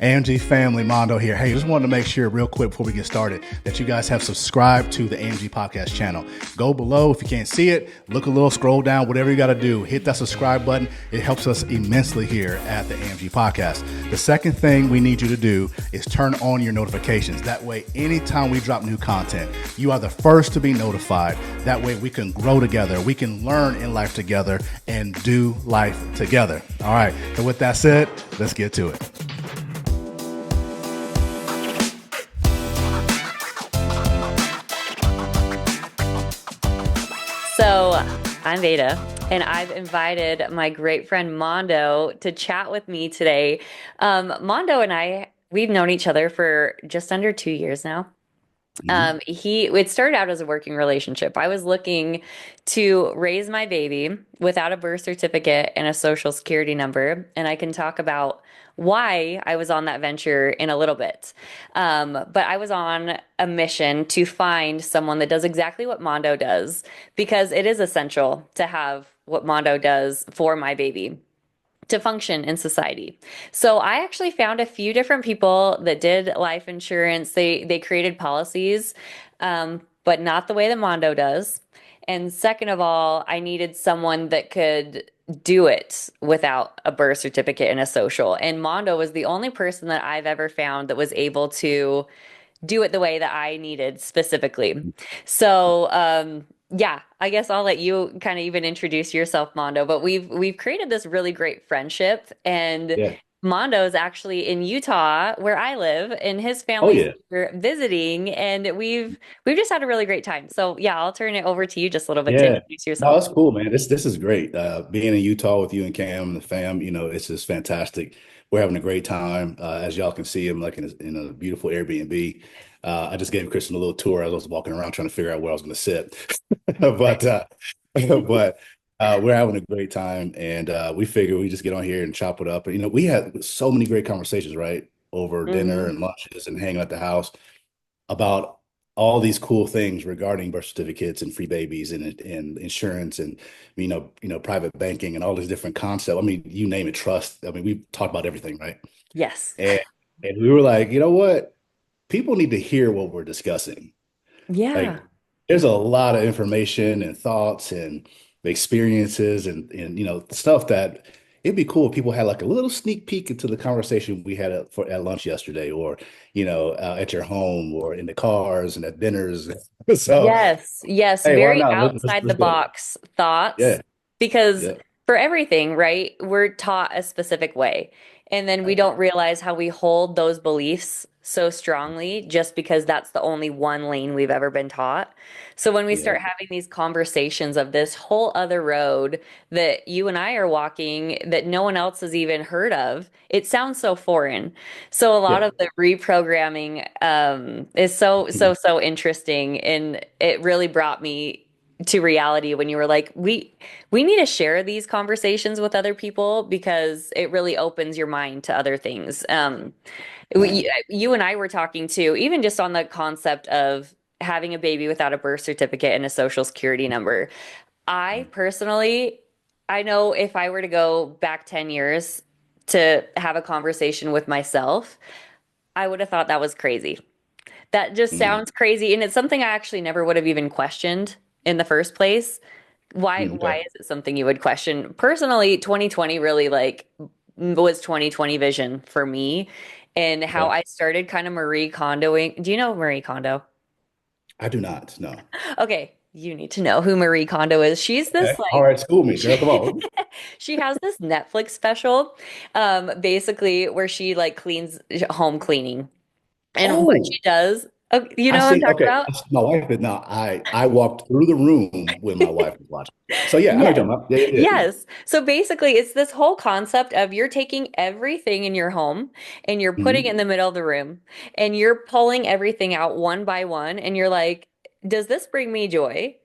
AMG family, Mondo here. Hey, just wanted to make sure real quick before we get started that you guys have subscribed to the AMG podcast channel. Go below if you can't see it, look a little, scroll down, whatever you got to do. Hit that subscribe button. It helps us immensely here at the AMG podcast. The second thing we need you to do is turn on your notifications. That way, anytime we drop new content, you are the first to be notified. That way we can grow together. We can learn in life together and do life together. All right. So with that said, let's get to it. So I'm Veda, and I've invited my great friend Mondo to chat with me today. Mondo and we've known each other for just under 2 years now. It started out as a working relationship. I was looking to raise my baby without a birth certificate and a social security number, and I can talk about why I was on that venture in a little bit. But I was on a mission to find someone that does exactly what Mondo does, because it is essential to have what Mondo does for my baby to function in society. So I actually found a few different people that did life insurance. They created policies, but not the way that Mondo does. And second of all, I needed someone that could do it without a birth certificate and a social. And Mondo was the only person that I've ever found that was able to do it the way that I needed specifically. So, yeah, I guess I'll let you kind of even introduce yourself, Mondo. But we've created this really great friendship, and Yeah. Mondo's actually in Utah, where I live, and his Oh family's yeah. here visiting, and we've just had a really great time. So yeah, I'll turn it over to you just a little bit to Yeah. introduce No, yourself. that's cool, man. This is great. Being in Utah with you and Cam and the fam, it's just fantastic. We're having a great time. As y'all can see, I'm like in a beautiful Airbnb. I just gave Kristen a little tour as I was walking around trying to figure out where I was going to sit. But but we're having a great time, and we figure we just get on here and chop it up. And we had so many great conversations, right, over dinner Hmm. and lunches and hanging at the house about all these cool things regarding birth certificates and free babies and insurance and private banking and all these different concepts. I mean, you name it, trust. I mean, we talked about everything, right? Yes. And and we were like, you know what? People need to hear what we're discussing. Yeah. Like, there's a lot of information and thoughts and experiences and stuff that it'd be cool if people had like a little sneak peek into the conversation we had at lunch yesterday, or at your home, or in the cars and at dinners. So, Yes, yes, hey, why very not? outside the Let's do it. box thoughts, Yeah, because yeah, for everything, right, we're taught a specific way. And then we right. don't realize how we hold those beliefs so strongly just because that's the only one lane we've ever been taught. So when we Yeah, start having these conversations of this whole other road that you and I are walking that no one else has even heard of, it sounds so foreign. So a lot yeah. of the reprogramming is so interesting, and it really brought me to reality when you were like, we need to share these conversations with other people because it really opens your mind to other things. Man. You and I were talking too, even just on the concept of having a baby without a birth certificate and a social security number. I personally, I know if I were to go back 10 years to have a conversation with myself, I would have thought that was crazy. That just Mhm. sounds crazy. And it's something I actually never would have even questioned in the first place. Why Okay. is it something you would question? Personally, 2020 really like was 2020 vision for me, and how Okay. I started kind of Marie Kondoing. Do you know Marie Kondo? I do not. No. Okay, you need to know who Marie Kondo is. She's Okay. this All like right. School me, girl. Come on. she has this Netflix special, basically where she like cleans home cleaning. And what Oh, she does, oh, you I know what I'm see. talking Okay, about? my wife is now. I walked through the room when my wife was watching. So yeah, I know what Yes. you're talking about. Yeah, yeah, yeah. Yes. So basically, it's this whole concept of you're taking everything in your home and you're putting it Mhm. in the middle of the room and you're pulling everything out one by one. And you're like, does this bring me joy?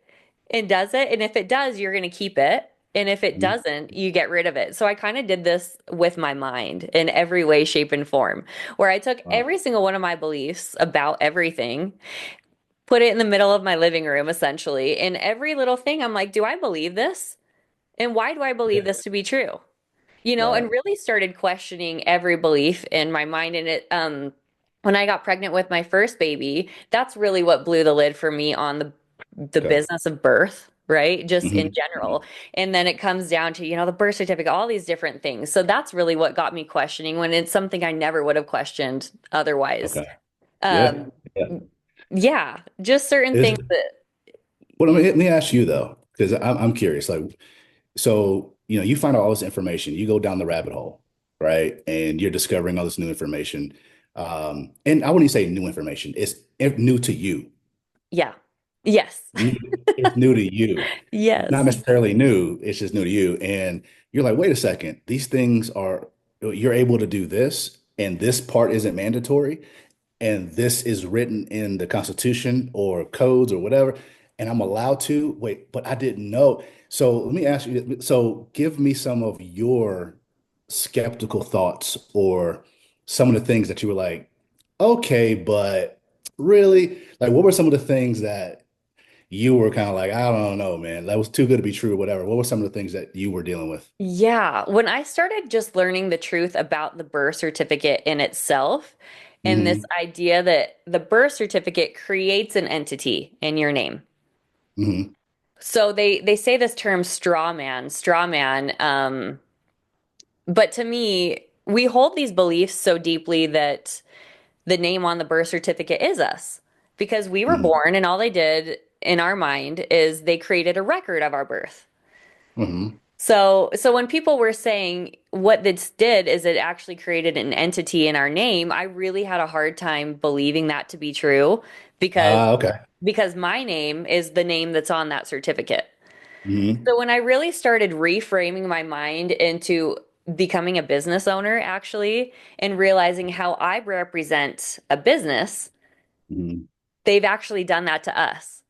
And does it? And if it does, you're going to keep it. And if it Mhm. doesn't, you get rid of it. So I kind of did this with my mind in every way, shape, and form, where I took Wow. every single one of my beliefs about everything, put it in the middle of my living room, essentially. And every little thing, I'm like, do I believe this? And why do I believe Yeah. this to be true? And Right. really started questioning every belief in my mind. And when I got pregnant with my first baby, that's really what blew the lid for me on the Okay. business of birth, right? Just in Hmm. general. And then it comes down to, the birth certificate, all these different things. So that's really what got me questioning when it's something I never would have questioned otherwise. Okay. Yeah. Um, Yeah. yeah, just certain Is things that, well, let me ask you though, because I'm curious. Like, so you find out all this information, you go down the rabbit hole, right? And you're discovering all this new information. And I wouldn't say new information, it's new to you. yeah. Yes. It's new to you. Not Yes. necessarily new, it's just new to you. And you're like, wait a second, these things are, you're able to do this, and this part isn't mandatory, and this is written in the Constitution or codes or whatever, and I'm allowed to wait, but I didn't know. So let me ask you, so give me some of your skeptical thoughts or some of the things that you were like, okay, but really, like what were some of the things that you were kind of like, I don't know, man, that was too good to be true or whatever. What were some of the things that you were dealing with? Yeah, when I started just learning the truth about the birth certificate in itself, and this Hmm. idea that the birth certificate creates an entity in your name. Hmm. So they say this term straw man. But to me, we hold these beliefs so deeply that the name on the birth certificate is us because we were Hmm. born, and all they did in our mind is they created a record of our birth. Hmm. So when people were saying what this did is it actually created an entity in our name, I really had a hard time believing that to be true because Okay. because my name is the name that's on that certificate. Hmm. So when I really started reframing my mind into becoming a business owner actually and realizing how I represent a business, Hmm. they've actually done that to us.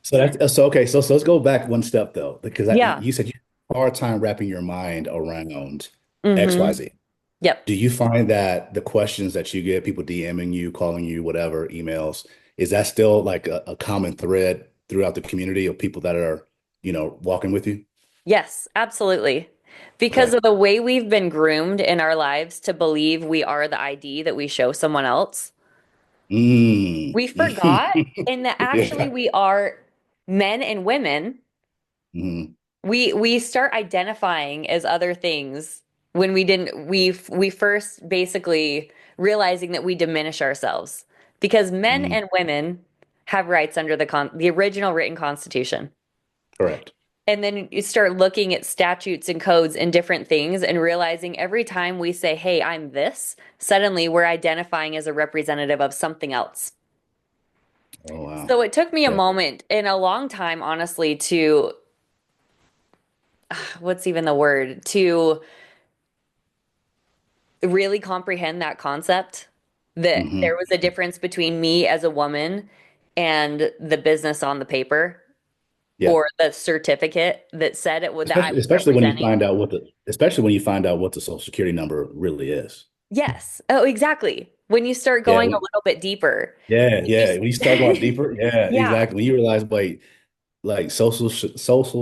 So that's so okay. So let's go back one step though, because Yeah. you said you had a hard time wrapping your mind around Mm-hmm. XYZ. Yep. Do you find that the questions that you get, people DMing you, calling you, whatever, emails, is that still like a common thread throughout the community of people that are, walking with you? Yes, absolutely. Because Okay. of the way we've been groomed in our lives to believe we are the ID that we show someone else, Mm. we forgot and that actually Yeah. we are men and women. Hmm. We start identifying as other things when we didn't we first basically realizing that we diminish ourselves because men Hmm. and women have rights under the original written constitution. Correct. And then you start looking at statutes and codes and different things and realizing every time we say, "Hey, I'm this," suddenly we're identifying as a representative of something else. Oh, wow. So it took me a Yeah. moment and a long time, honestly, to what's even the word? To really comprehend that concept that there Hmm. was a difference between me as a woman and the business on the paper Yeah. or the certificate that said it would that I Especially, was especially when you representing. find out especially when you find out what the Social Security number really is. Yes. Oh, exactly. When you start Yeah. going a little bit deeper. Yeah. You Yeah. s- When you start going deeper, yeah, Yeah. exactly. When you realize, wait, like Social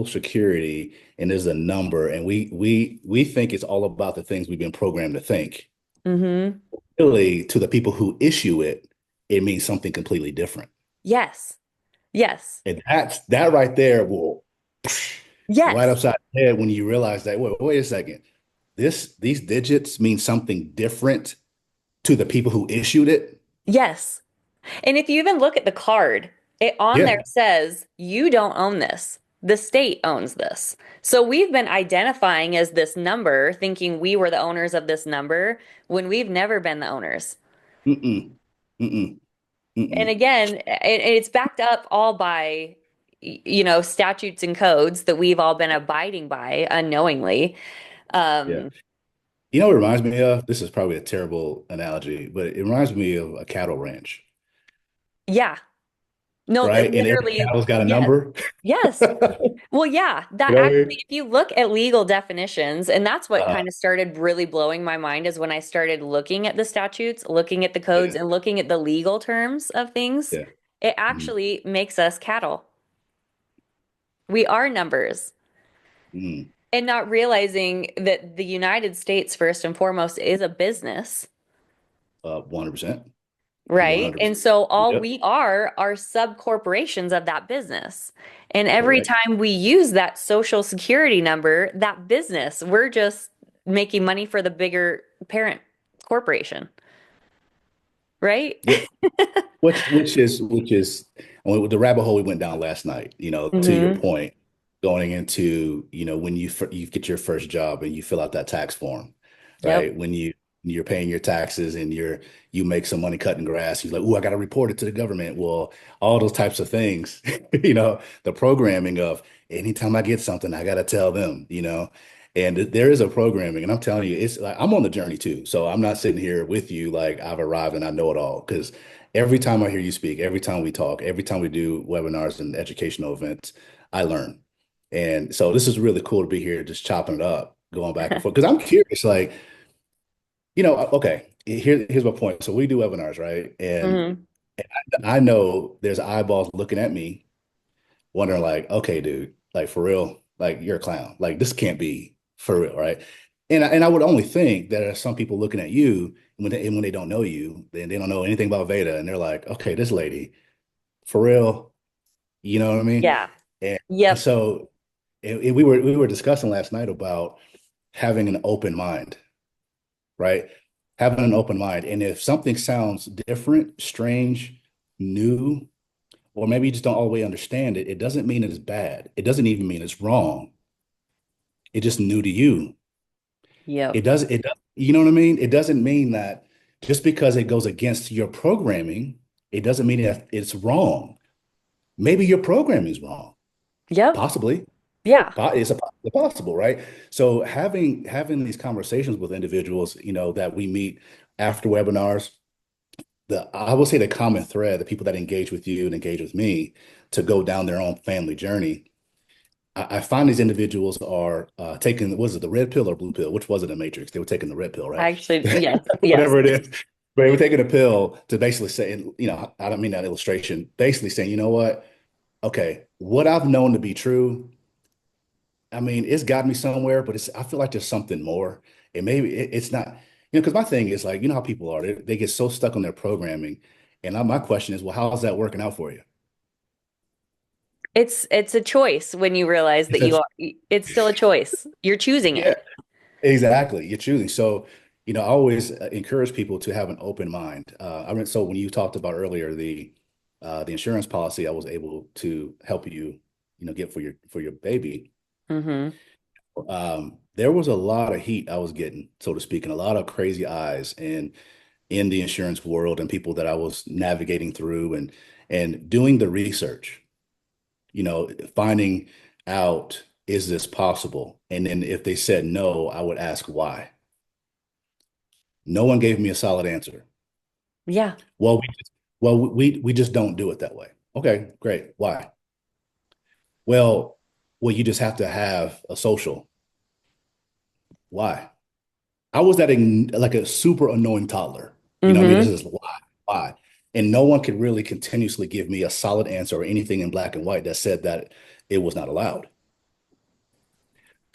Security, and there's a number, and we think it's all about the things we've been programmed to think. Mm-hmm. Really, to the people who issue it, it means something completely different. Yes. Yes. And that right there will right Yes. upside the head when you realize that, wait a second, these digits mean something different to the people who issued it. Yes. And if you even look at the card, it on there Yeah. says, you don't own this. The state owns this. So we've been identifying as this number, thinking we were the owners of this number when we've never been the owners. Mm-mm. Mm-mm. And Mm-mm. again, it's backed up all by, statutes and codes that we've all been abiding by unknowingly. Yeah. Um, What it reminds me of? This is probably a terrible analogy, but it reminds me of a cattle ranch, yeah. No, right? And every literally, cattle's got a yes. number. Yes. Well, yeah, that You know what I actually, mean? if you look at legal definitions, and that's what Uh, kind of started really blowing my mind is when I started looking at the statutes, looking at the codes, yeah, and looking at the legal terms of things, yeah. it Mhm. actually makes us cattle. We are numbers. Mm. And not realizing that the United States, first and foremost, is a business, 100%. right? And 100%. so all Yep. we are sub corporations of that business. And every Correct. time we use that social security number, that business, we're just making money for the bigger parent corporation, right? Yeah. Which is the rabbit hole we went down last night, to your Hmm. point, going into, when you get your first job and you fill out that tax form, Yep. right? When you're paying your taxes and you make some money cutting grass, you're like, oh, I got to report it to the government. Well, all those types of things, the programming of anytime I get something, I got to tell them, and there is a programming, and I'm telling you, it's like I'm on the journey too. So I'm not sitting here with you like I've arrived and I know it all. Because every time I hear you speak, every time we talk, every time we do webinars and educational events, I learn. And so this is really cool to be here, just chopping it up, going back and forth. Because I'm curious, like, okay, here's my point. So we do webinars, right? And Hmm. I know there's eyeballs looking at me wondering like, okay, dude, like for real, like you're a clown. Like this can't be for real, right? And I would only think that there are some people looking at you when they don't know you, and they don't know anything about Veda, and they're like, okay, this lady, for real, you know what I mean? Yeah. And Yep. so we were discussing last night about having an open mind, right? Having an open mind. And if something sounds different, strange, new, or maybe you just don't all the way understand it, it doesn't mean it's bad. It doesn't even mean it's wrong. It's just new to you. Yep. It does, you know what I mean? It doesn't mean that just because it goes against your programming, it doesn't mean that it's wrong. Maybe your programming is wrong. Yep. Possibly. Yeah. It's possible, right? So having these conversations with individuals, that we meet after webinars, I will say the common thread, the people that engage with you and engage with me to go down their own family journey, I find these individuals are taking, was it the red pill or blue pill? Which was it in Matrix? They were taking the red pill, right? Actually, yes. Yes. Whatever it is. But they were taking a pill to basically say, I don't mean that illustration, basically saying, you know what? Okay, what I've known to be true, I mean, it's got me somewhere, but I feel like there's something more. And maybe it's not, because my thing is like, how people are, they get so stuck on their programming. And my question is, well, how's that working out for you? It's a choice when you realize It's that a, it's still a choice. You're choosing yeah, it. exactly. You're choosing. So, I always encourage people to have an open mind. So when you talked about earlier the insurance policy, I was able to help you, get for your baby. Hmm. There was a lot of heat I was getting, so to speak, and a lot of crazy eyes and in the insurance world and people that I was navigating through and doing the research, finding out, is this possible? And then if they said no, I would ask why. No one gave me a solid answer. Yeah. Well, we just don't do it that way. Okay, great. Why? Well, you just have to have a social. Why? I was like a super annoying toddler. You know what I mean? This Hmm. is why. And no one could really continuously give me a solid answer or anything in black and white that said that it was not allowed.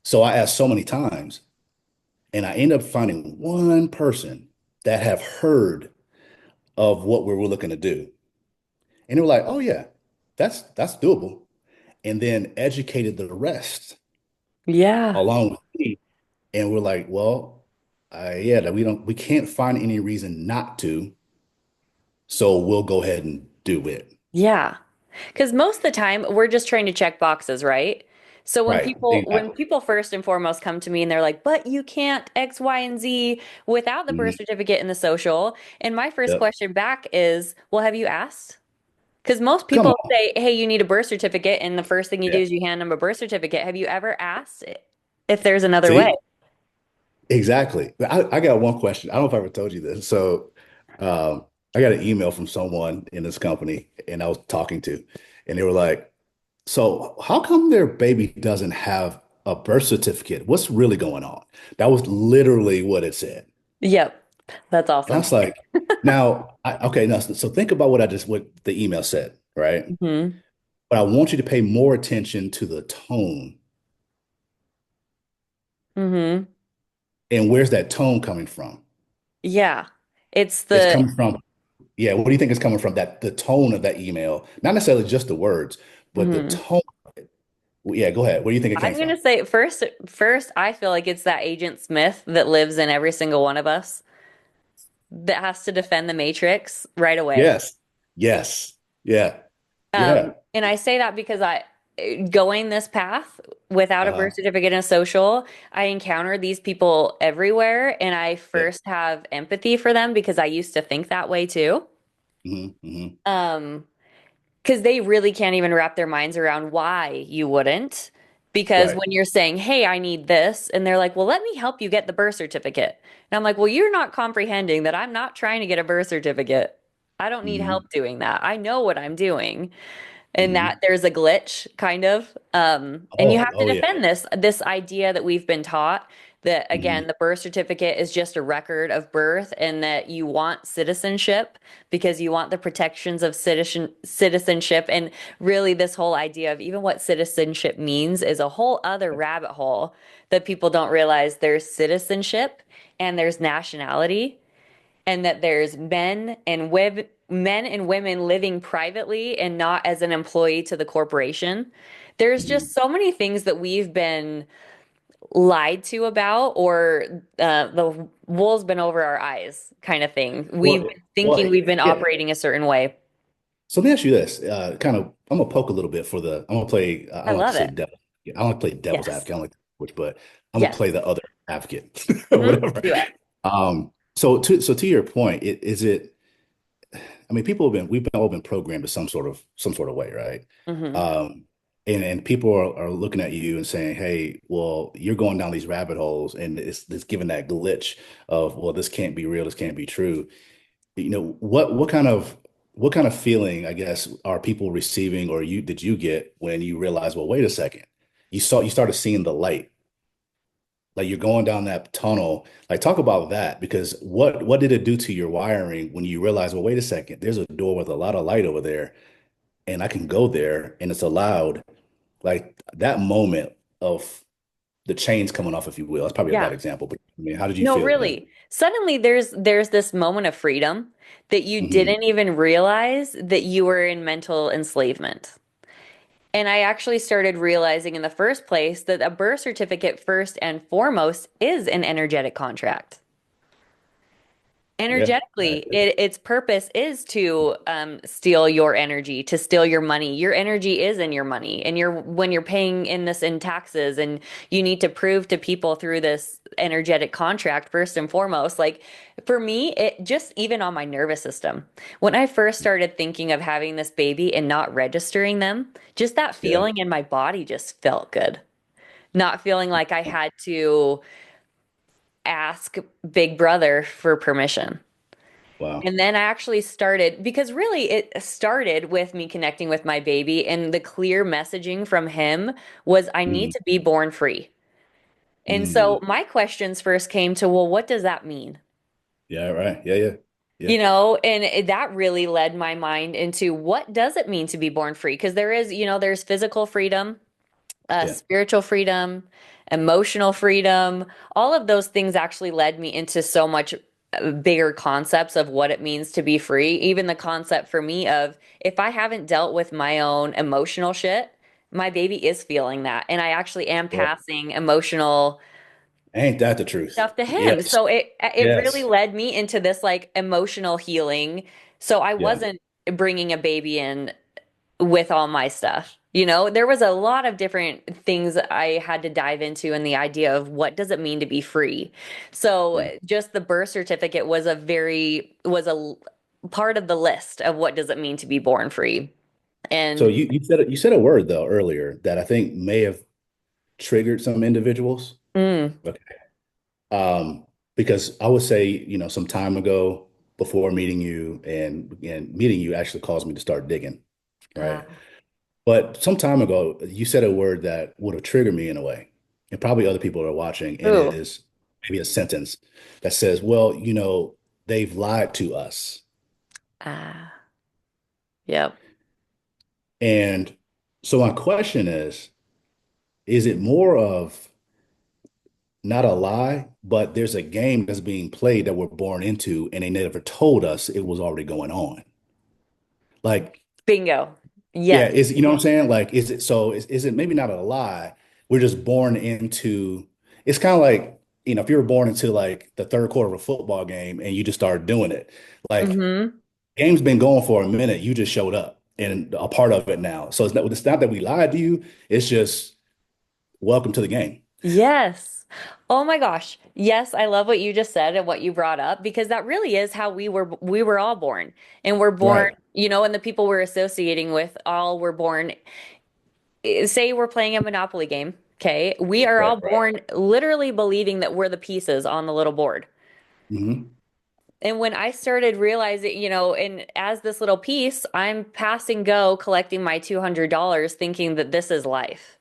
So I asked so many times, and I ended up finding one person that have heard of what we were looking to do. And they were like, oh yeah, that's doable. And then educated the rest Yeah. along with me. And we're like, well, yeah, that we can't find any reason not to. So we'll go ahead and do it. Yeah. Because most of the time we're just trying to check boxes, right? So Right. when Exactly. people first and foremost come to me and they're like, "But you can't X, Y, and Z without the birth Mhm. certificate and the social." And my first Yep. question back is, "Well, have you asked?" Because most Come people on. say, "Hey, you need a birth certificate," and the first thing you do Yeah. is you hand them a birth certificate. Have you ever asked if there's another way? See? Exactly. I got one question. I don't know if I ever told you this. So I got an email from someone in this company and I was talking to, and they were like, so how come their baby doesn't have a birth certificate? What's really going on? That was literally what it said. Yep. That's And I awesome. was like, okay, now, so think about what the email said, right? Hmm. But I want you to pay more attention to the tone Mm-hmm. And where's that tone coming from? Yeah. It's It's the coming from, yeah, what do you think is coming from? That the tone of that email, not necessarily just the words, but the mhm. tone. Yeah, go ahead. Where do you think it came I'm from? gonna say first, I feel like it's that Agent Smith that lives in every single one of us that has to defend the Matrix right away. Yes. Yes. Yeah. Yeah. And I say that because going this path without a birth Uh-huh. certificate and social, I encounter these people everywhere, and I Yeah. first have empathy for them because I used to think that way too. Hmm. Um, because they really can't even wrap their minds around why you wouldn't. Because Right. when you're saying, "Hey, I need this," and they're like, "Well, let me help you get the birth certificate." And I'm like, "Well, you're not comprehending that I'm not trying to get a birth certificate. I don't need help Hmm. doing that. I know what I'm doing." And that Hmm. there's a glitch kind of and you Oh, have to oh yeah. defend this idea that we've been taught that Hmm. again the birth certificate is just a record of birth and that you want citizenship because you want the protections of citizenship and really this whole idea of even what citizenship means is a whole other rabbit hole that people don't realize there's citizenship and there's nationality and that there's men and women living privately and not as an employee to the corporation. There's Hmm. just so many things that we've been lied to about, or the wool's been over our eyes, kind of thing. We've Well, been thinking well, we've been yeah. operating a certain way. So let me ask you this, kind of, I'm gonna poke a little bit for the, I'm gonna play, I I don't like to love say it. devil. I don't like to play devil's Yes. advocate. I don't like which, but I'm gonna Yes. play the other advocate or Hmm. whatever. Do it. So to your point, is it, I mean, we've been all been programmed to some sort of way, right? Hmm. Um, and people are looking at you and saying, "Hey, well, you're going down these rabbit holes, and it's giving that glitch of, well, this can't be real, this can't be true." You know, what kind of feeling, I guess, are people receiving, or you did you get when you realize, well, wait a second, you started seeing the light, like you're going down that tunnel. Like, talk about that, because what did it do to your wiring when you realize, well, wait a second, there's a door with a lot of light over there, and I can go there, and it's allowed. Like that moment of the chains coming off, if you will. That's probably a bad Yeah. example, but I mean, how did you No, feel when? really. Suddenly there's this moment of freedom that you Mhm. didn't even realize that you were in mental enslavement. And I actually started realizing in the first place that a birth certificate, first and foremost, is an energetic contract. Yeah, Energetically, its purpose is to steal your energy, to steal your money. Your energy is in your money, and you're when you're paying in this in taxes, and you need to prove to people through this energetic contract first and foremost. Like for me, it just even on my nervous system. When I first started thinking of having this baby and not registering them, just that yeah. feeling in my body just felt good. Not feeling like I had to ask Big Brother for permission. Wow. And then I actually started because really it started with me connecting with my baby, and the clear messaging from him was I need Mm, to be born free. And so mm. my questions first came to, well, what does that mean? Yeah, right. Yeah, yeah. Yeah, You and that really led my mind into what does it mean to be born free? Because there is, there's physical freedom, yeah. spiritual freedom, emotional freedom. All of those things actually led me into so much bigger concepts of what it means to be free. Even the concept for me of if I haven't dealt with my own emotional shit, my baby is feeling that. And I actually am Well, passing emotional ain't that the truth? stuff to him. Yes. So it really Yes. led me into this like emotional healing. So I Yeah. wasn't bringing a baby in with all my stuff. There was a lot of different things I had to dive into in the idea of what does it mean to be free. So Yeah. just the birth certificate was a part of the list of what does it mean to be born free. So And you said a word though earlier that I think may have triggered some individuals. mm, Okay. Um, because I would say, some time ago before meeting you, and meeting you actually caused me to start digging, right? uh, But some time ago, you said a word that would have triggered me in a way, and probably other people are watching, and it ooh, is maybe a sentence that says, well, they've lied to us. ah, yep. And so my question is it more of not a lie, but there's a game that's being played that we're born into, and they never told us it was already going on. Like, Bingo. yeah, Yes. is you know what I'm saying? Like, is it so? Is it maybe not a lie? We're just born into. It's kind of like, if you were born into like the third quarter of a football game and you just started doing it. Like, Hmm. game's been going for a minute. You just showed up and a part of it now. So it's not that we lied to you. It's just welcome to the game. Yes. Oh my gosh. Yes, I love what you just said and what you brought up because that really is how we were all born. And we're born, Right. and the people we're associating with all were born, say we're playing a Monopoly game, okay? We are all Right. born literally believing that we're the pieces on the little board. Hmm. And when I started realizing, and as this little piece, I'm passing go collecting my $200 thinking that this is life.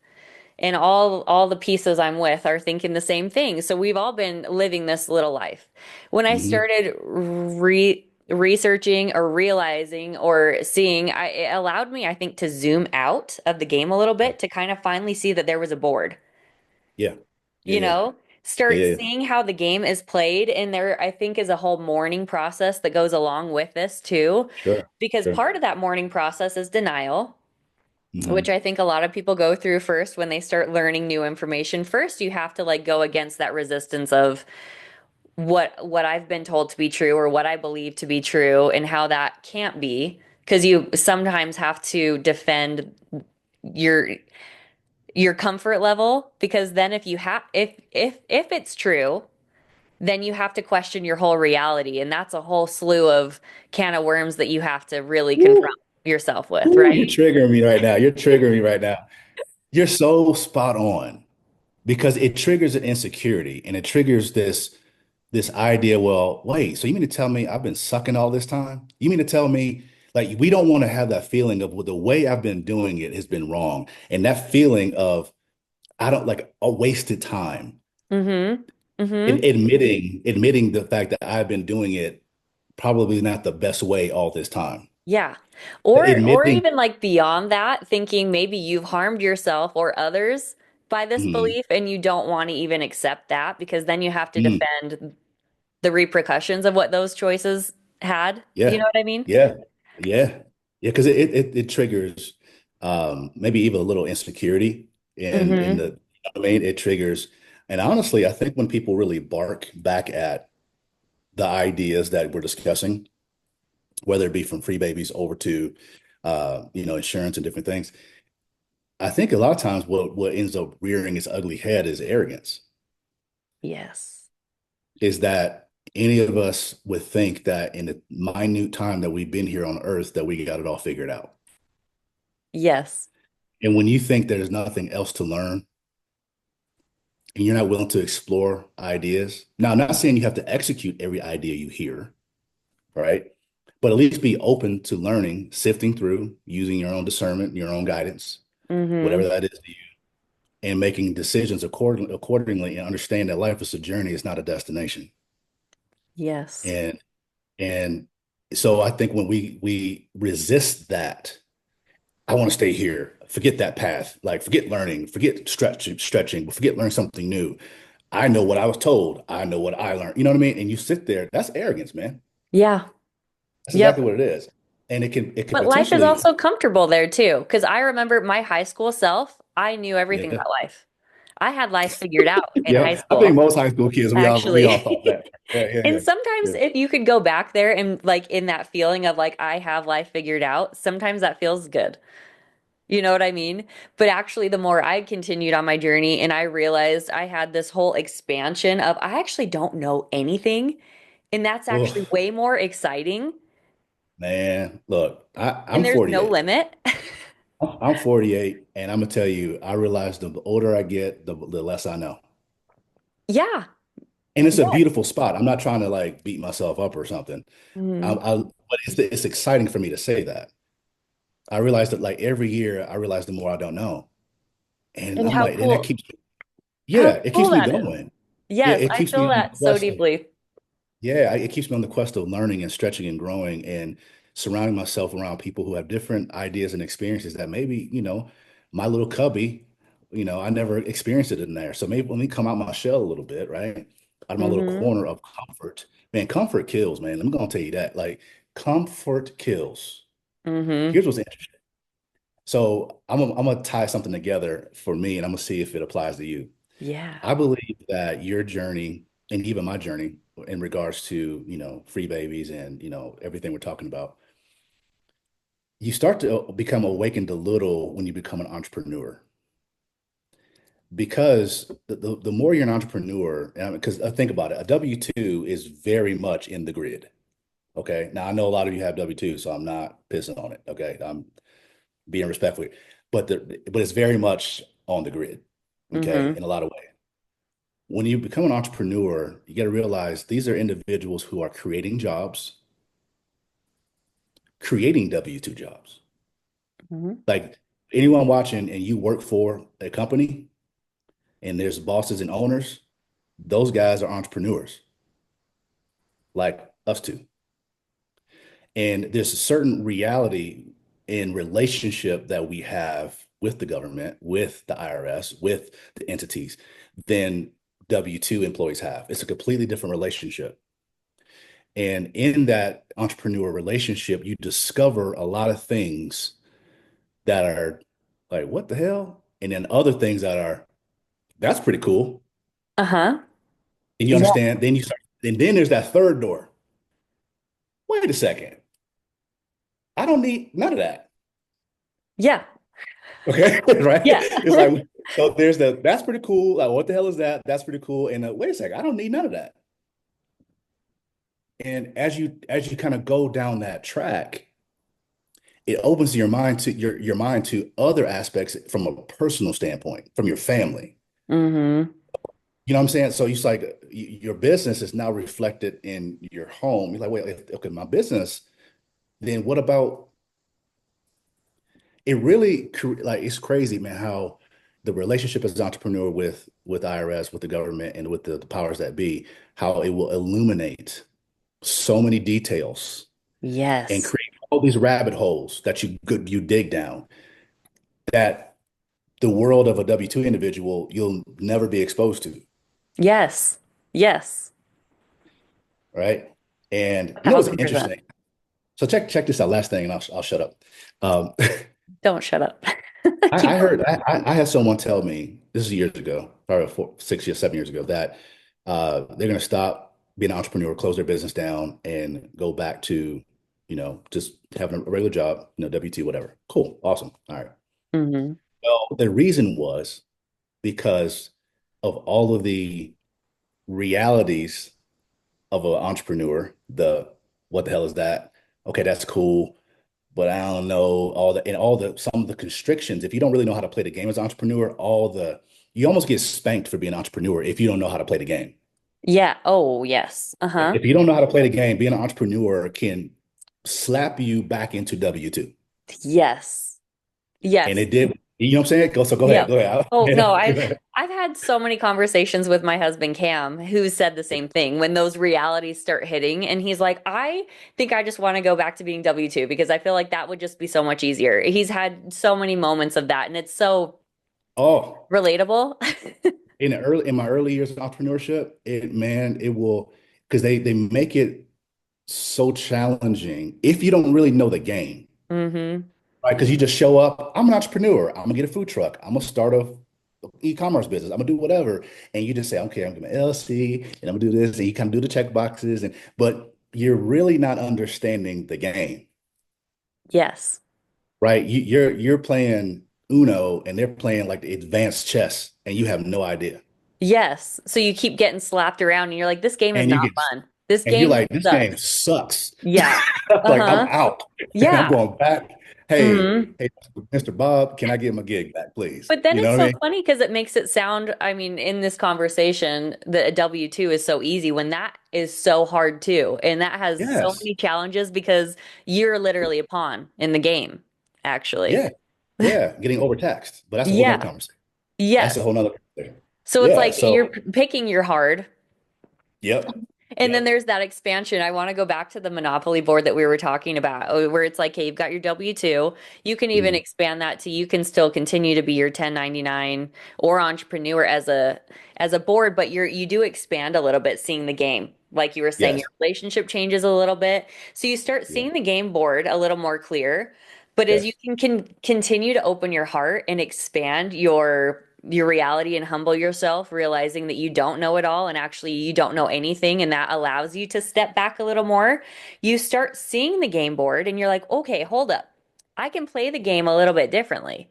And all the pieces I'm with are thinking the same thing. So we've all been living this little life. When I Hmm. started researching or realizing or seeing, it allowed me, I think, to zoom out of the game a little bit to kind of finally see that there was a board. Yeah. Yeah. You Yeah. know, Yeah. start Yeah. seeing how the game is played. And there, I think, is a whole mourning process that goes along with this too, Sure. because Sure. part of that mourning process is denial, which Hmm. I think a lot of people go through first when they start learning new information. First, you have to like go against that resistance of what I've been told to be true or what I believe to be true and how that can't be, because you sometimes have to defend your your comfort level, because then if you have if it's true, then you have to question your whole reality, and that's a whole slew of can of worms that you have to really Woo, confront yourself with, woo, you're right? triggering me right now. You're triggering me right now. You're so spot on because it triggers an insecurity and it triggers this idea, well, wait, so you mean to tell me I've been sucking all this time? You mean to tell me like we don't want to have that feeling of, well, the way I've been doing it has been wrong. And that feeling of I don't like a wasted time. Mm-hmm. Mm-hmm. Admitting the fact that I've been doing it probably not the best way all this time. Yeah. Or Admitting, even like beyond that, thinking maybe you've harmed yourself or others by this mhm, belief and you don't want to even accept that, because then you have to mm, defend the repercussions of what those choices had. You yeah, know what I mean? yeah, yeah, yeah, because it triggers maybe even a little insecurity in Mm-hmm. the, I mean, it triggers, and honestly, I think when people really bark back at the ideas that we're discussing, whether it be from free babies over to insurance and different things, I think a lot of times what ends up rearing its ugly head is arrogance. Yes. Is that any of us would think that in the minute time that we've been here on earth that we got it all figured out. Yes. And when you think there's nothing else to learn and you're not willing to explore ideas, now I'm not saying you have to execute every idea you hear, right? But at least be open to learning, sifting through, using your own discernment, your own guidance, whatever Mm-hmm. that is to you, and making decisions accordingly and understand that life is a journey, it's not a destination. Yes. And and so I think when we resist that, I want to stay here. Forget that path. Like forget learning, forget stretching, but forget learning something new. I know what I was told. I know what I learned. You know what I mean? And you sit there, that's arrogance, man. Yeah. That's Yep. exactly what it is. And it can But life is potentially, also comfortable there too, because I remember my high school self, I knew everything yeah. about life. I had life figured out in high Yeah. I think school, most high school kids, we all actually. thought that. Yeah, yeah, And yeah. sometimes Yeah. if you could go back there and like in that feeling of like I have life figured out, sometimes that feels good. You know what I mean? But actually, the more I continued on my journey and I realized I had this whole expansion of I actually don't know anything, and that's actually Oh, way more exciting, man. Look, and I'm there's no 48. limit. I'm 48, and I'm gonna tell you, I realize the older I get, the less I know. Yeah. And it's a Yes. beautiful spot. I'm not trying to like beat myself up or something. Mhm. But it's exciting for me to say that. I realize that like every year, I realize the more I don't know, and And I'm like, and that keeps, how yeah, it cool keeps me that is. going. Yeah, Yes, it I keeps me feel on the that so quest of, deeply. yeah, it keeps me on the quest of learning and stretching and growing and surrounding myself around people who have different ideas and experiences that maybe, my little cubby I never experienced it in there. So maybe let me come out my shell a little bit, right? Out of my little Mm-hmm. corner of comfort. Man, comfort kills, man. I'm gonna tell you that. Like, comfort kills. Mm-hmm. Here's what's interesting. So I'm gonna tie something together for me, and I'm gonna see if it applies to you. Yeah. I believe that your journey and even my journey in regards to, free babies and, everything we're talking about, you start to become awakened a little when you become an entrepreneur. Because the more you're an entrepreneur, because think about it, a W-2 is very much in the grid. Okay. Now I know a lot of you have W-2, so I'm not pissing on it. Okay. I'm being respectful, but it's very much on the grid. Okay. Mm-hmm. In a lot of ways. When you become an entrepreneur, you got to realize these are individuals who are creating jobs, creating W-2 jobs. Mm-hmm. Like anyone watching and you work for a company and there's bosses and owners, those guys are entrepreneurs like us two. And there's a certain reality in relationship that we have with the government, with the IRS, with the entities than W-2 employees have. It's a completely different relationship. And in that entrepreneur relationship, you discover a lot of things that are like, what the hell? And then other things that are, that's pretty cool. Uh-huh. And you Yeah. understand, then you start, and then there's that third door. Wait a second. I don't need none of that. Yeah. Okay. Right. Yeah. It's like, so there's that's pretty cool. Like, what the hell is that? That's pretty cool. And wait a second. I don't need none of that. And as you kind of go down that track, it opens your mind to other aspects from a personal standpoint, from your family. Mm-hmm. You know what I'm saying? So it's like your business is now reflected in your home. You're like, wait, okay, my business. Then what about it? Really, like it's crazy, man. How the relationship as an entrepreneur with IRS, with the government, and with the powers that be, how it will illuminate so many details and Yes. create all these rabbit holes that you dig down that the world of a W-2 individual you'll never be exposed to, Yes. Yes. right? And you know what's 1,000%. interesting? So check this out. Last thing, and I'll shut up. Um, Don't shut up. I, Keep I heard going. I had someone tell me this is years ago, probably 6 years, 7 years ago, that they're going to stop being an entrepreneur, close their business down, and go back to just having a regular job, W-2, whatever. Cool, awesome. All right. Mm-hmm. Well, the reason was because of all of the realities of an entrepreneur, the what the hell is that? Okay, that's cool, but I don't know all the some of the constrictions. If you don't really know how to play the game as an entrepreneur, you almost get spanked for being an entrepreneur if you don't know how to play the game. Yeah. Oh, yes. Uh-huh. If you don't know how to play the game, being an entrepreneur can slap you back into W-2. Yes. And Yes. it did, you know what I'm saying? Go ahead, Yep. go ahead. Oh no, Go I've ahead. I've had so many conversations with my husband Cam who said the same thing when those realities start hitting and he's like, I think I just want to go back to being W-2 because I feel like that would just be so much easier. He's had so many moments of that and it's so Oh, relatable. in my early years of entrepreneurship, it will because they make it so challenging if you don't really know the game, Mm-hmm. right? Because you just show up, I'm an entrepreneur, I'm gonna get a food truck, I'm gonna start a e-commerce business, I'm gonna do whatever, and you just say, okay, I'm gonna LLC and I'm gonna do this, and you kind of do the check boxes, but you're really not understanding the game, Yes. right? You're playing Uno and they're playing like the advanced chess, and you have no idea, Yes. So you keep getting slapped around and you're like, this game is and you not get fun. This and you're game like, this game sucks. sucks. Yeah. Like I'm Uh-huh. out. I'm Yeah. going back. Hey, Hmm. hey, Mr. Bob, can I get my gig back, please? But then You know it's what I so mean? funny because it makes it sound, I mean, in this conversation, the W-2 is so easy when that is so hard too. And that has so Yes. many challenges because you're literally a pawn in the game, actually. Yeah. Yeah. Getting overtaxed. But that's a whole nother Yeah. conversation. That's a Yes. whole nother conversation. So it's Yeah. like So you're picking your hard. yep. And then Yep. there's that expansion. I want to go back to the Monopoly board that we were talking about, where it's like, hey, you've got your W-2. You can even Mm, expand that to you can still continue to be your 1099 or entrepreneur as a board, but you do expand a little bit seeing the game. Like you were saying, yes. your relationship changes a little bit. So you start Yeah. seeing the game board a little more clear. But as you Yes. can continue to open your heart and expand your reality and humble yourself, realizing that you don't know it all and actually you don't know anything, and that allows you to step back a little more, you start seeing the game board and you're like, okay, hold up. I can play the game a little bit differently.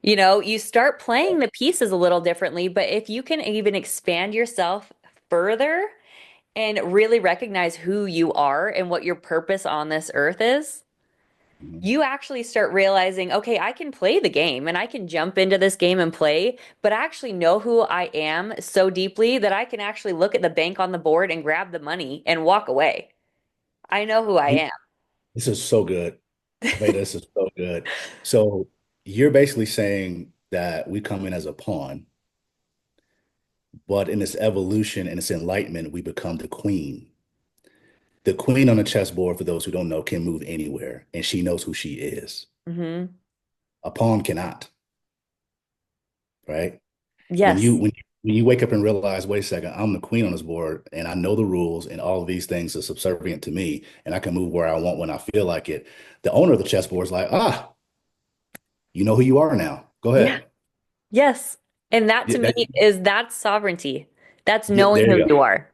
You know, you start playing the pieces a little differently, but if you can even expand yourself further and really recognize who you are and what your purpose on this earth is, Mhm. you actually start realizing, okay, I can play the game and I can jump into this game and play, but I actually know who I am so deeply that I can actually look at the bank on the board and grab the money and walk away. I know who I You- am. This is so good. Veda, this is so good. So you're basically saying that we come in as a pawn, but in this evolution and this enlightenment, we become the queen. The queen on the chessboard, for those who don't know, can move anywhere, and she knows who she is. Hmm. A pawn cannot, right? When you Yes. when when you wake up and realize, wait a second, I'm the queen on this board, and I know the rules, and all of these things are subservient to me, and I can move where I want when I feel like it. The owner of the chessboard is like, you know who you are now. Go Yeah. ahead. Yes. And that Yeah, to me that's sovereignty. That's yeah, knowing there who you go. you are.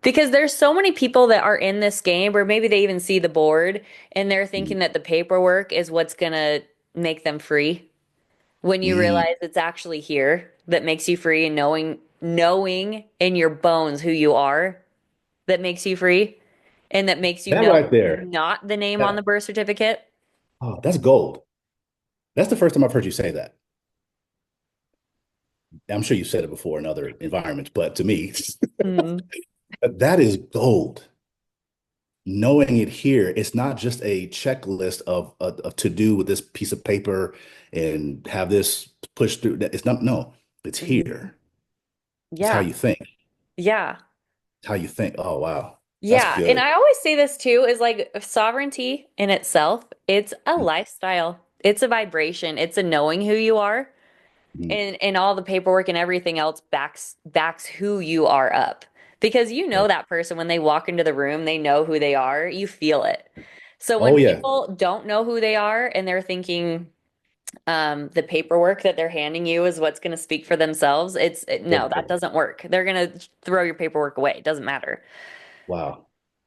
Because there's so many people that are in this game, or maybe they even see the board and they're Mm, thinking that the paperwork is what's gonna make them free. When you mm. realize it's actually here that makes you free, and knowing in your bones who you are that makes you free, and that makes you That know right there, not the name on the that, birth certificate. that's gold. That's the first time I've heard you say that. I'm sure you said it before in other environments, but to me, Mhm. that is gold. Knowing it here, it's not just a checklist of to do with this piece of paper and have this pushed through. It's not, no, it's Mhm. here. It's how Yeah. you think. Yeah. It's how you think. Oh, wow. That's Yeah, and good. I always say this too is like sovereignty in itself, it's a lifestyle. It's a vibration. It's a knowing who you are. Mhm. And all the paperwork and everything else backs who you are up. Because you Yeah. know that person when they walk into the room, they know who they are. You feel it. So when Oh, yeah, people don't know who they are and they're thinking the paperwork that they're handing you is what's going to speak for themselves, no, that exactly. doesn't work. They're going to throw your paperwork away. It doesn't matter. Wow.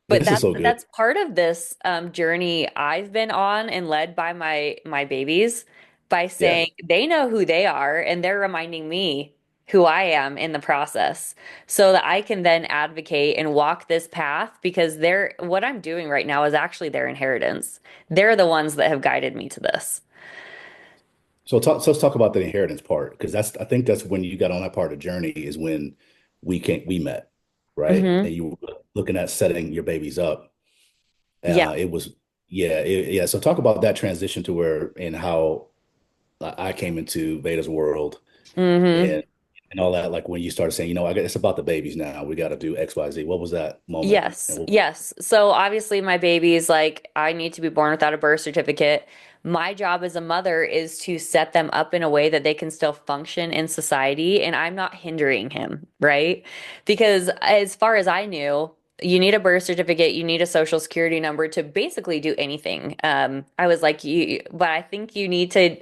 But This is so good. that's part of this journey I've been on and led by my babies by Yeah. saying they know who they are and they're reminding me who I am in the process so that I can then advocate and walk this path because they're what I'm doing right now is actually their inheritance. They're the ones that have guided me to this. So let's talk about the inheritance part because I think that's when you got on that part of the journey is when we met, right? Hmm. And you were looking at setting your babies up. Yeah. It was yeah. So talk about that transition to where and how I came into Veda's world Hmm. and and all that. Like when you started saying, it's about the babies now. We got to do X, Y, Z. What was that moment? Yes, And what, yes. So obviously, my baby is like, I need to be born without a birth certificate. My job as a mother is to set them up in a way that they can still function in society, and I'm not hindering him, right? Because as far as I knew, you need a birth certificate, you need a social security number to basically do anything. I was like, but I think you need to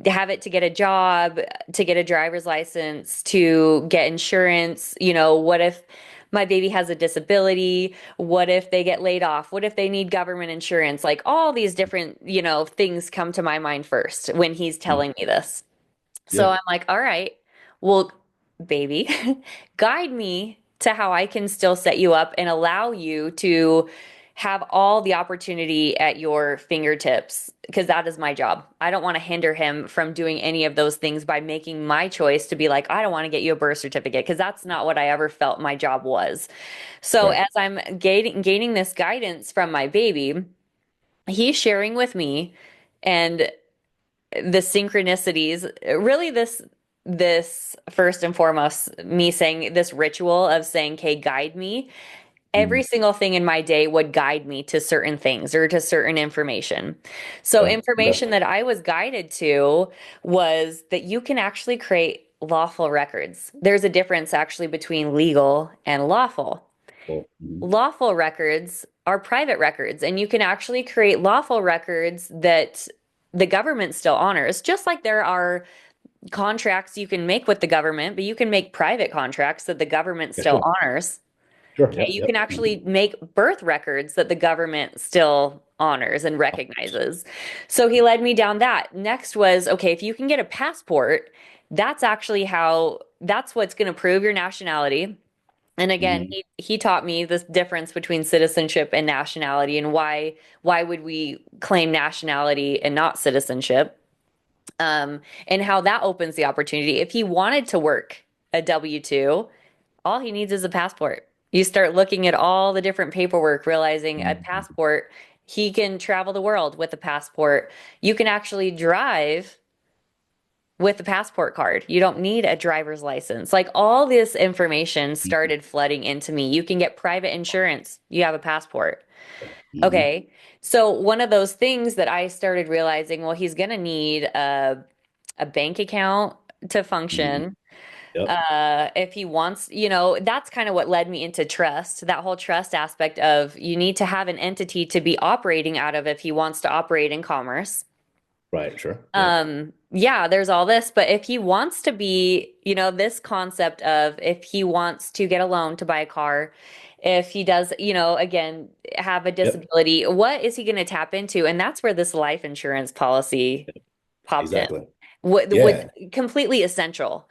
have it to get a job, to get a driver's license, to get insurance. You know, what if my baby has a disability? What if they get laid off? What if they need government insurance? Like all these different, things come to my mind first when he's mm, telling me this. So yeah, I'm like, all right, well, baby, guide me to how I can still set you up and allow you to have all the opportunity at your fingertips because that is my job. I don't want to hinder him from doing any of those things by making my choice to be like, I don't want to get you a birth certificate because that's not what I ever felt my job was. So right. as I'm gaining this guidance from my baby, he's sharing with me and the synchronicities, really this first and foremost, me saying this ritual of saying, "Okay, guide me." Every Mhm. single thing in my day would guide me to certain things or to certain information. So, Okay. Okay. information that I was guided to was that you can actually create lawful records. There's a difference actually between legal and lawful. Well, mhm. Lawful records are private records, and you can actually create lawful records that the government still honors, just like there are contracts you can make with the government, but you can make private contracts that the government Yeah, still sure. honors. Sure. Okay, Yep. you can Yep. Mhm. actually make birth records that the government still honors and recognizes. So he led me down that. Next was, okay, if you can get a passport, that's what's going to prove your nationality. And again, Mhm. he taught me this difference between citizenship and nationality and why would we claim nationality and not citizenship? And how that opens the opportunity. If he wanted to work a W-2, all he needs is a passport. You start looking at all the different paperwork, realizing a Mhm. passport, he can travel the world with a passport. You can actually drive with a passport card. You don't need a driver's license. Like all this information Mhm. started flooding into me. You can get private insurance. You have a passport. Mhm. Okay. So one of those things that I started realizing, well, he's going to need a bank account to Mhm. function. Yep. If he wants, that's kind of what led me into trust, that whole trust aspect of you need to have an entity to be operating out of if he wants to operate in commerce. Right. Sure. Yep. Yeah, there's all this, but if he wants to be, this concept of if he wants to get a loan to buy a car, if he does, again, have a Yep. disability, what is he going to tap into? And that's where this life insurance policy popped in. Exactly. What was Yeah. completely essential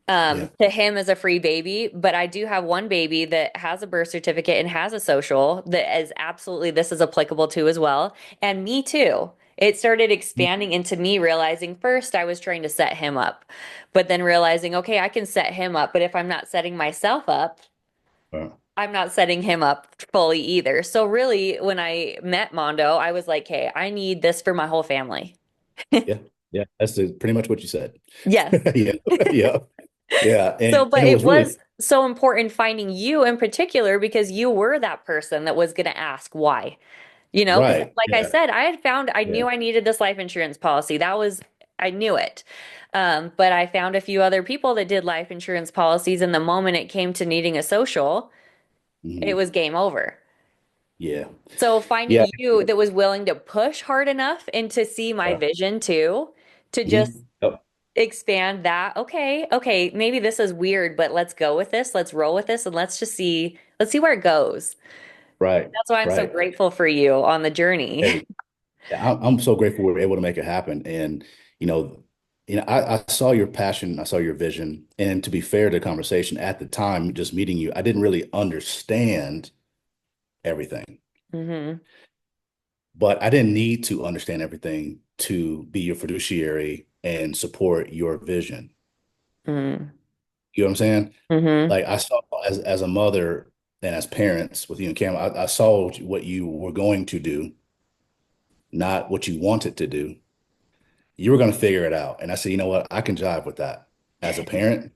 Yeah. to him as a free baby. But I do have one baby that has a birth certificate and has a social that is absolutely this is applicable to as well. And me too. It started expanding into me realizing first I was trying to set him up, but then realizing, okay, I can set him up, but if I'm not setting myself up, Uh, I'm not setting him up fully either. So really, when I met Mondo, I was like, hey, I need this for my whole family. yeah. Yeah. Pretty much what you said. Yes. Yeah. Yeah. Yeah. So, And but it it was was really so important finding you in particular because you were that person that was going to ask why. Because right. like I Yeah. said, I Yeah. knew I needed this life insurance policy. I knew it. But I found a few other people that did life insurance policies, and the moment it came to needing a social, it Mhm. was game over. Yeah. So Yeah. finding you that was willing to push hard enough and to see my vision too, to just Mhm. Yep. expand that. Okay, maybe this is weird, but let's go with this. Let's roll with this and let's see where it goes. Right. That's why I'm so Right. grateful for you on the journey. Hey, I'm so grateful we were able to make it happen. And, you know, I saw your passion, I saw your vision. And to be fair to the conversation at the time, just meeting you, I didn't really understand everything, Hmm. but I didn't need to understand everything to be your fiduciary and support your vision. Hmm. You know what I'm saying? Hmm. Like I saw as a mother and as parents with you and Cam, I saw what you were going to do, not what you wanted to do. You were going to figure it out. And I said, you know what? I can jive with that as a parent,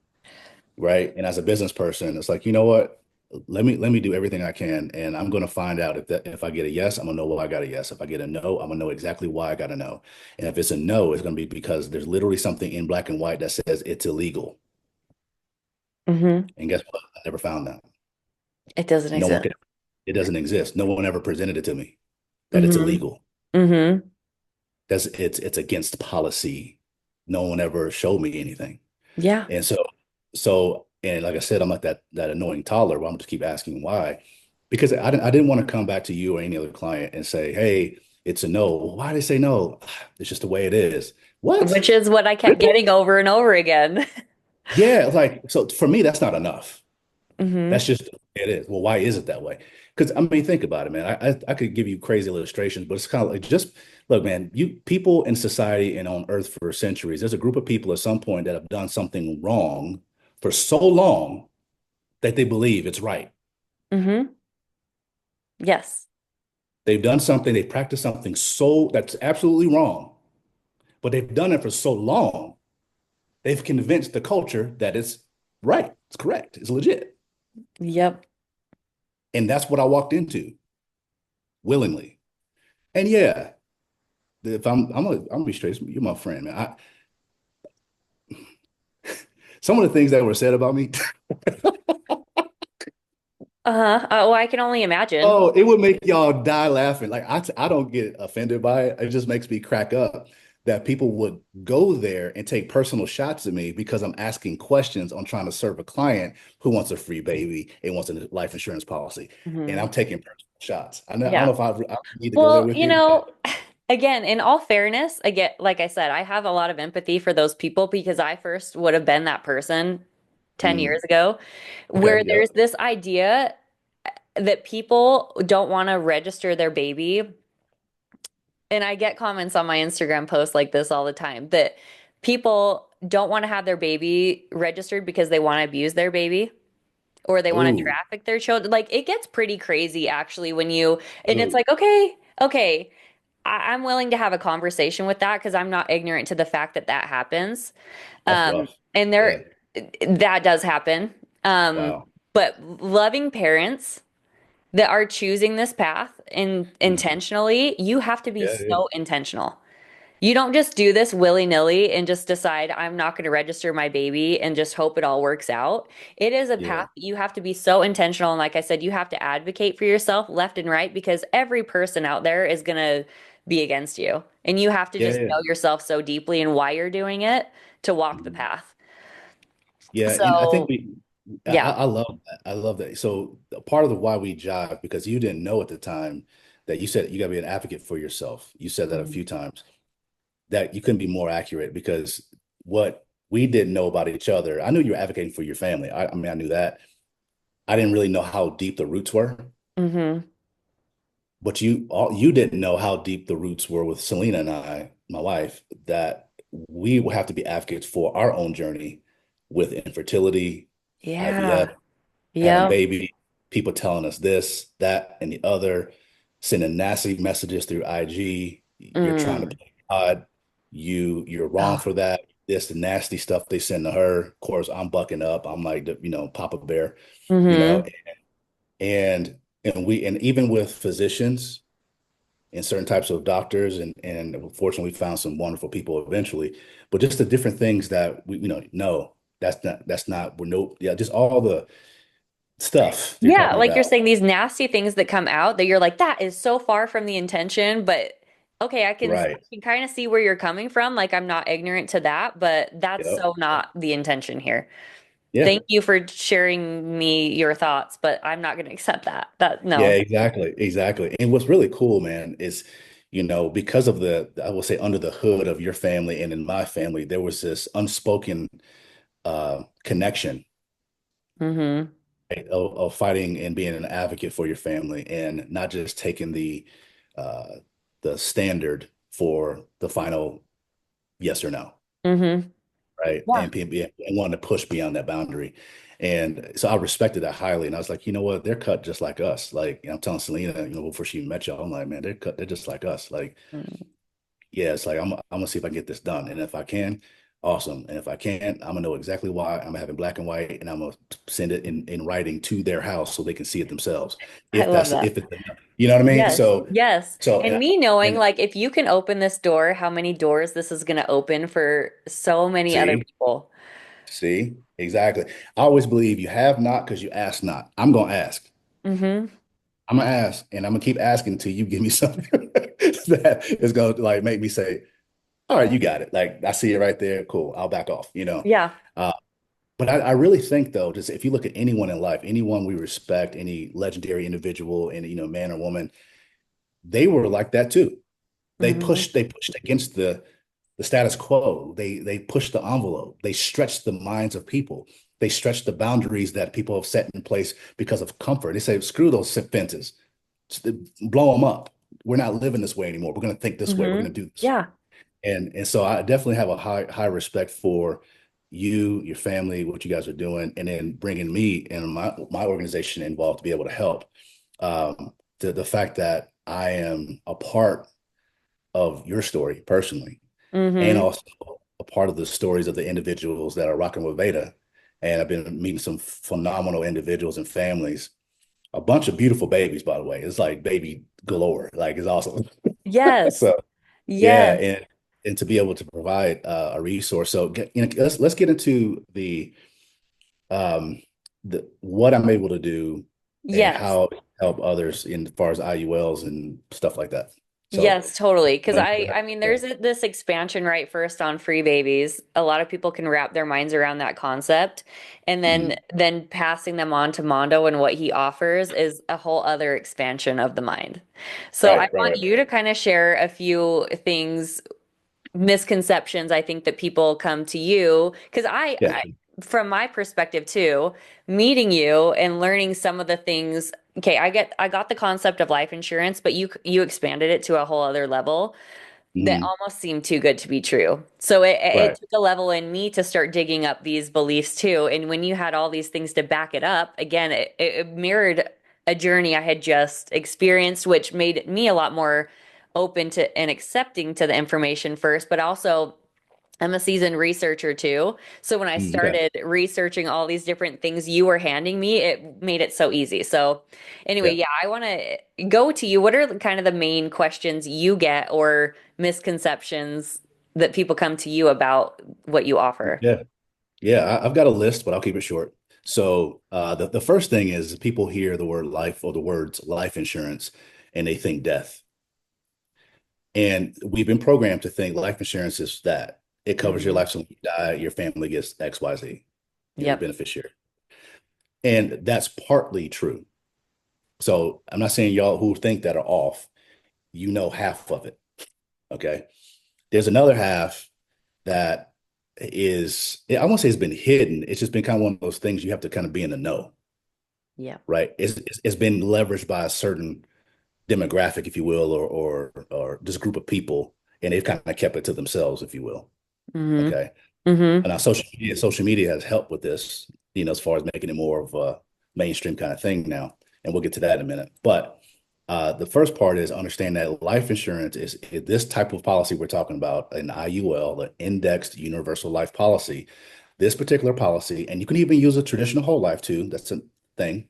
right? And as a business person, it's like, you know what? Let me do everything I can, and I'm going to find out if I get a yes, I'm gonna know why I got a yes. If I get a no, I'm gonna know exactly why I got a no. And if it's a no, it's gonna be because there's literally something in black and white that says it's illegal. Hmm. And guess what? I never found that. It doesn't No one exist. could. It doesn't exist. No one ever presented it to me that it's Hmm. illegal. Hmm. It's against policy. No one ever showed me anything. Yeah. And and like I said, I'm like that annoying toddler where I'm just keep asking why. Because I didn't want to come back to you or any other client and say, hey, it's a no. Well, why did they say no? It's just the way it is. What? Which is what I kept Really? getting over and over again. Yeah, like so for me, that's not enough. Hmm. That's just the way it is. Well, why is it that way? Because I mean, think about it, man. I could give you crazy illustrations, but it's kind of like just look, man, you people in society and on earth for centuries, there's a group of people at some point that have done something wrong for so long that they believe it's right. Hmm. Yes. They've done something, they practice something so that's absolutely wrong, but they've done it for so long they've convinced the culture that it's right, it's correct, it's legit. Yep. And that's what I walked into willingly. And yeah, if I'm gonna be straight, you're my friend, man. Some of the things that were said about me, Uh-huh. Oh, I can only imagine. oh, it would make y'all die laughing. Like I don't get offended by it. It just makes me crack up that people would go there and take personal shots at me because I'm asking questions on trying to serve a client who wants a free baby and wants a life insurance policy, and Hmm. I'm taking personal shots. I don't Yeah. know if I need to go there Well, with you. again, in all fairness, like I said, I have a lot of empathy for those people because I first would have been that person 10 Mm, years ago, okay, where there's yep. this idea that people don't want to register their baby. And I get comments on my Instagram posts like this all the time that people don't want to have their baby registered because they want to abuse their baby or they want to Ooh, traffic their children. Like it gets pretty crazy actually and it's ooh, like, okay, I'm willing to have a conversation with that because I'm not ignorant to the fact that that happens. that's rough. And Yeah. that does happen. Um, Wow. but loving parents that are choosing this path Mhm. intentionally, you have to be Yeah, yeah. so intentional. You don't just do this willy-nilly and just decide I'm not going to register my baby and just hope it all works out. It is a Yeah. path that you have to be so intentional. And like I said, you have to advocate for yourself left and right because every person out there is going to be against you. And you have to Yeah, just yeah. know yourself so deeply and why you're doing it to walk the Mhm. path. Yeah, and I think So, I, yeah. I love that. I love that. So part of the why we jive, because you didn't know at the time that you said you got to be an advocate for yourself. You said that a Mhm. few times, that you couldn't be more accurate because what we didn't know about each other, I knew you were advocating for your family. I mean, I knew that. I didn't really know how deep the roots were, Mhm. but you didn't know how deep the roots were with Selena and I, my wife, that we will have to be advocates for our own journey with infertility, IVF, Yeah. having Yep. baby, people telling us this, that, and the other, sending nasty messages through IG. You're trying to Mm. play God. You're wrong Oh. for that. This the nasty stuff they send to her. Of course, I'm bucking up. I'm like Papa Bear, you know, Mhm. and even with physicians and certain types of doctors, and fortunately we found some wonderful people eventually, but just the different things that we no, that's not we're no, yeah, just all the stuff you're Yeah, talking like you're about. saying these nasty things that come out that you're like, that is so far from the intention, but okay, I Right. can kind of see where you're coming from. Like I'm not ignorant to that, but that's Yep. so not the intention here. Yeah. Thank you for sharing me your thoughts, but I'm not going to accept that. That Yeah, no. exactly. Exactly. And what's really cool, man, is, because of I will say under the hood of your family and in my family, there was this unspoken connection, Mm-hmm. right, of fighting and being an advocate for your family and not just taking uh the standard for the final yes or no. Mm-hmm. Right? Yeah. And wanting to push beyond that boundary. And so I respected that highly. And I was like, you know what? They're cut just like us. Like, I'm telling Selena, before she met y'all, I'm like, man, they're just like us. Like, Mm. yeah, it's like I'm gonna see if I can get this done. And if I can, awesome. And if I can't, I'm gonna know exactly why. I'm gonna have it black and white, and I'm gonna send it in writing to their house so they can see it themselves. I If love that's that. if it's enough. You know what I mean? Yes. So Yes. so And and me knowing and like if you can open this door, how many doors this is going to open for so many other see, people. exactly. I always believe you have not because you ask not. I'm gonna ask. Mm-hmm. I'm gonna ask, and I'm gonna keep asking until you give me something that is gonna like make me say, "All right, you got it." Like I see it right there. Cool. I'll back off. Yeah. Uh, but I really think though, just if you look at anyone in life, anyone we respect, any legendary individual, and man or woman, they were like that too. Mm-hmm. They pushed against the status quo. They pushed the envelope. They stretched the minds of people. They stretched the boundaries that people have set in place because of comfort. They say, screw those fences, blow them up. We're not living this way anymore. We're going to think this way. We're Mm-hmm. going to do this. Yeah. And so I definitely have a high respect for you, your family, what you guys are doing, and then bringing me and my organization involved to be able to help. The fact that I am a part of your story personally, and Mm-hmm. also a part of the stories of the individuals that are rocking with Veda. And I've been meeting some phenomenal individuals and families. A bunch of beautiful babies, by the way. It's like baby galore. Like it's awesome. Yes. So yeah, Yes. and to be able to provide a resource. So let's get into um the what I'm able to do and Yes. how to help others in as far as IULs and stuff like that. So Yes, totally. Because like, I mean, yeah. there's this expansion right first on free babies. A lot of people can wrap their minds around that concept, and Mhm. then passing them on to Mondo and what he offers is a whole other expansion of the mind. So I Right, right, want right. you to kind of share a few things misconceptions I think that people come to you because Yeah. from my perspective too, meeting you and learning some of the things. Okay, I got the concept of life insurance, but you expanded it to a whole other level that Mhm. almost seemed too good to be true. So it Right. took a level in me to start digging up these beliefs too. And when you had all these things to back it up, again, it mirrored a journey I had just experienced, which made me a lot more open to and accepting to the information first, but also I'm a seasoned researcher too. So when I Okay. started researching all these different things you were handing me, it made it so easy. So anyway, Yeah. yeah, I want to go to you. What are kind of the main questions you get or misconceptions that people come to you about what you offer? Yeah. Yeah. I've got a list, but I'll keep it short. So the first thing is people hear the word life or the words life insurance and they think death. And we've been programmed to think life insurance is that it covers your Hmm. life. So when you die, your family gets XYZ. You're the Yep. beneficiary. And that's partly true. So I'm not saying y'all who think that are off, you know half of it. Okay. There's another half that I won't say it's been hidden. It's just been kind of one of those things you have to kind of be in the know, Yep. right? It's been leveraged by a certain demographic, if you will, or this group of people, and they've kind of kept it to themselves, if you will. Hmm. Okay. Hmm. And now social media has helped with this, as far as making it more of a mainstream kind of thing now. And we'll get to that in a minute. But the first part is understand that life insurance is this type of policy we're talking about, an IUL, the indexed universal life policy. This particular policy, and you can even use a traditional whole life too. That's a thing,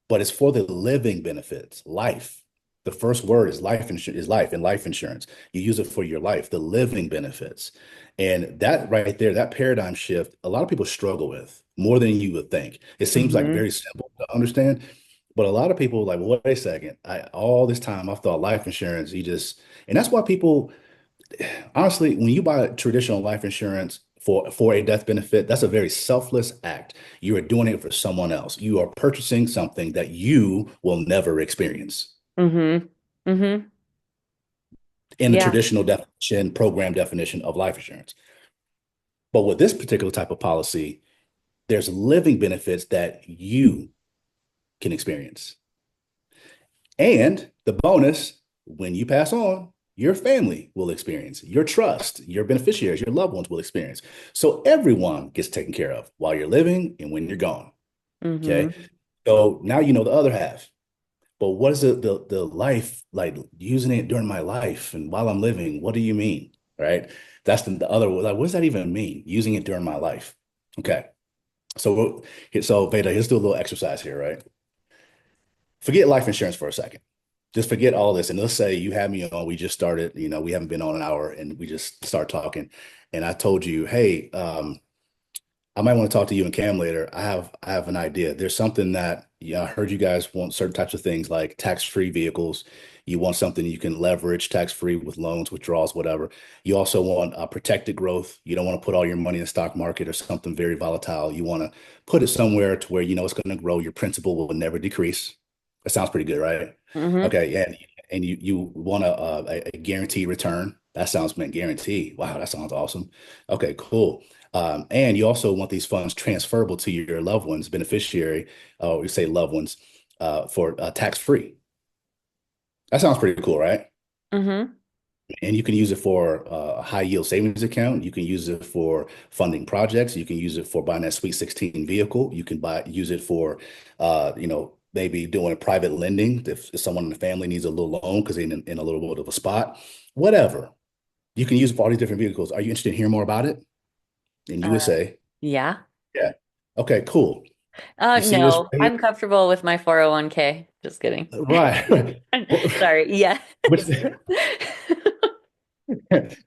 but it's for the living benefits, life. The first word is life insurance, is life and life insurance. You use it for your life, the living benefits. And that right there, that paradigm shift, a lot of people struggle with more than you would think. It seems like Hmm. very simple to understand, but a lot of people are like, well, wait a second. All this time I've thought life insurance, and that's why people, honestly, when you buy traditional life insurance for a death benefit, that's a very selfless act. You are doing it for someone else. You are purchasing something that you will never experience Hmm. Hmm. in the Yeah. traditional definition, program definition of life insurance. But with this particular type of policy, there's living benefits that you can experience. And the bonus, when you pass on, your family will experience, your trust, your beneficiaries, your loved ones will experience. So everyone gets taken care of while you're living and when you're gone. Okay. Hmm. So now you know the other half. But what is the life like using it during my life and while I'm living? What do you mean? Right. That's the other, like, what does that even mean? Using it during my life. Okay. So Veda, let's do a little exercise here, right? Forget life insurance for a second. Just forget all this. And let's say you have me on, we just started, we haven't been on an hour and we just start talking. And I told you, hey, I might want to talk to you and Cam later. I have an idea. There's something that, I heard you guys want certain types of things like tax-free vehicles. You want something you can leverage tax-free with loans, withdrawals, whatever. You also want protected growth. You don't want to put all your money in the stock market or something very volatile. You want to put it somewhere to where you know it's going to grow. Your principal will never decrease. That sounds pretty good, right? Hmm. Okay, yeah, and you want a guaranteed return. That sounds meant guarantee. Wow, that sounds awesome. Okay, cool. And you also want these funds transferable to your loved ones, beneficiary, we say loved ones, for tax free. That sounds pretty cool, right? Hmm. And you can use it for a high yield savings account. You can use it for funding projects. You can use it for buying that Sweet 16 vehicle. You can use it for, maybe doing a private lending if someone in the family needs a little loan because they're in a little bit of a spot. Whatever. You can use it for all these different vehicles. Are you interested in hearing more about it? In Uh, USA? yeah. Yeah. Okay, cool. You see this No, right I'm here? comfortable with my 401k. Just kidding. Right. Sorry. Yeah. Which,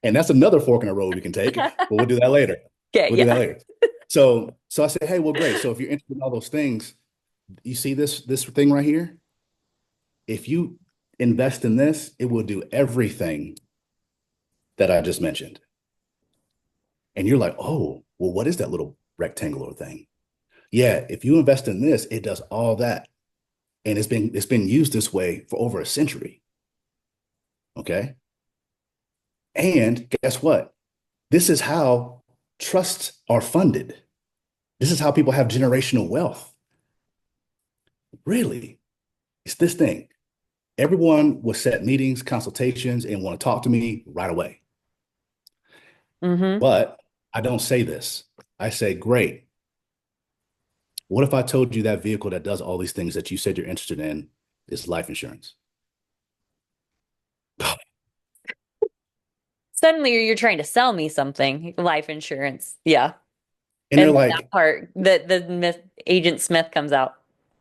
and that's another fork in the road we can take, but we'll do that later. Okay. We'll do that Yeah. later. So I said, hey, well, great. So if you're interested in all those things, you see this thing right here? If you invest in this, it will do everything that I just mentioned. And you're like, oh, well, what is that little rectangular thing? Yeah, if you invest in this, it does all that. And it's been used this way for over a century. Okay. And guess what? This is how trusts are funded. This is how people have generational wealth. Really, it's this thing. Everyone will set meetings, consultations, and want to talk to me right away. Mm-hmm. But I don't say this. I say, great. What if I told you that vehicle that does all these things that you said you're interested in is life insurance? Suddenly you're trying to sell me something, life insurance. Yeah. And they're And that like, part, the Agent Smith comes out.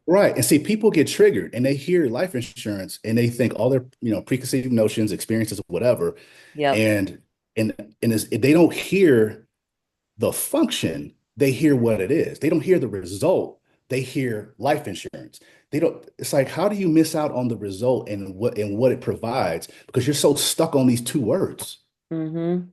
right. And see, people get triggered and they hear life insurance and they think all their, preconceived notions, experiences, whatever, Yep. and and they don't hear the function, they hear what it is. They don't hear the result. They hear life insurance. They don't, it's like, how do you miss out on the result and what it provides because you're so stuck on these two words? Mm-hmm.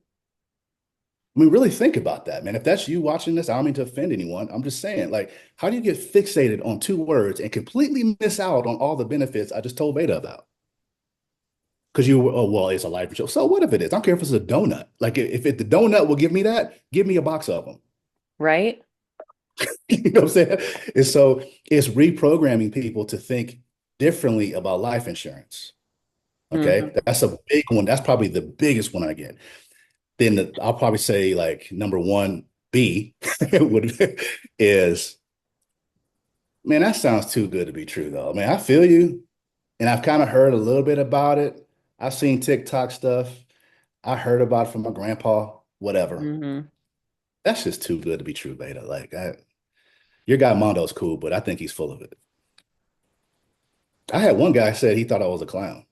I mean, really think about that, man. If that's you watching this, I don't mean to offend anyone. I'm just saying, like, how do you get fixated on two words and completely miss out on all the benefits I just told Beta about? Because oh, well, it's a life insurance. So what if it is? I don't care if it's a donut. Like, if the donut will give me that, give me a box of them. Right? You know what I'm saying? And so it's reprogramming people to think differently about life insurance. Okay. Mm-hmm. That's a big one. That's probably the biggest one I get. Then I'll probably say like number one B is, man, that sounds too good to be true though. Man, I feel you. And I've kind of heard a little bit about it. I've seen TikTok stuff. I heard about it from my grandpa, whatever. Mm-hmm. That's just too good to be true, Beta. Your guy Mondo's cool, but I think he's full of it. I had one guy said he thought I was a clown.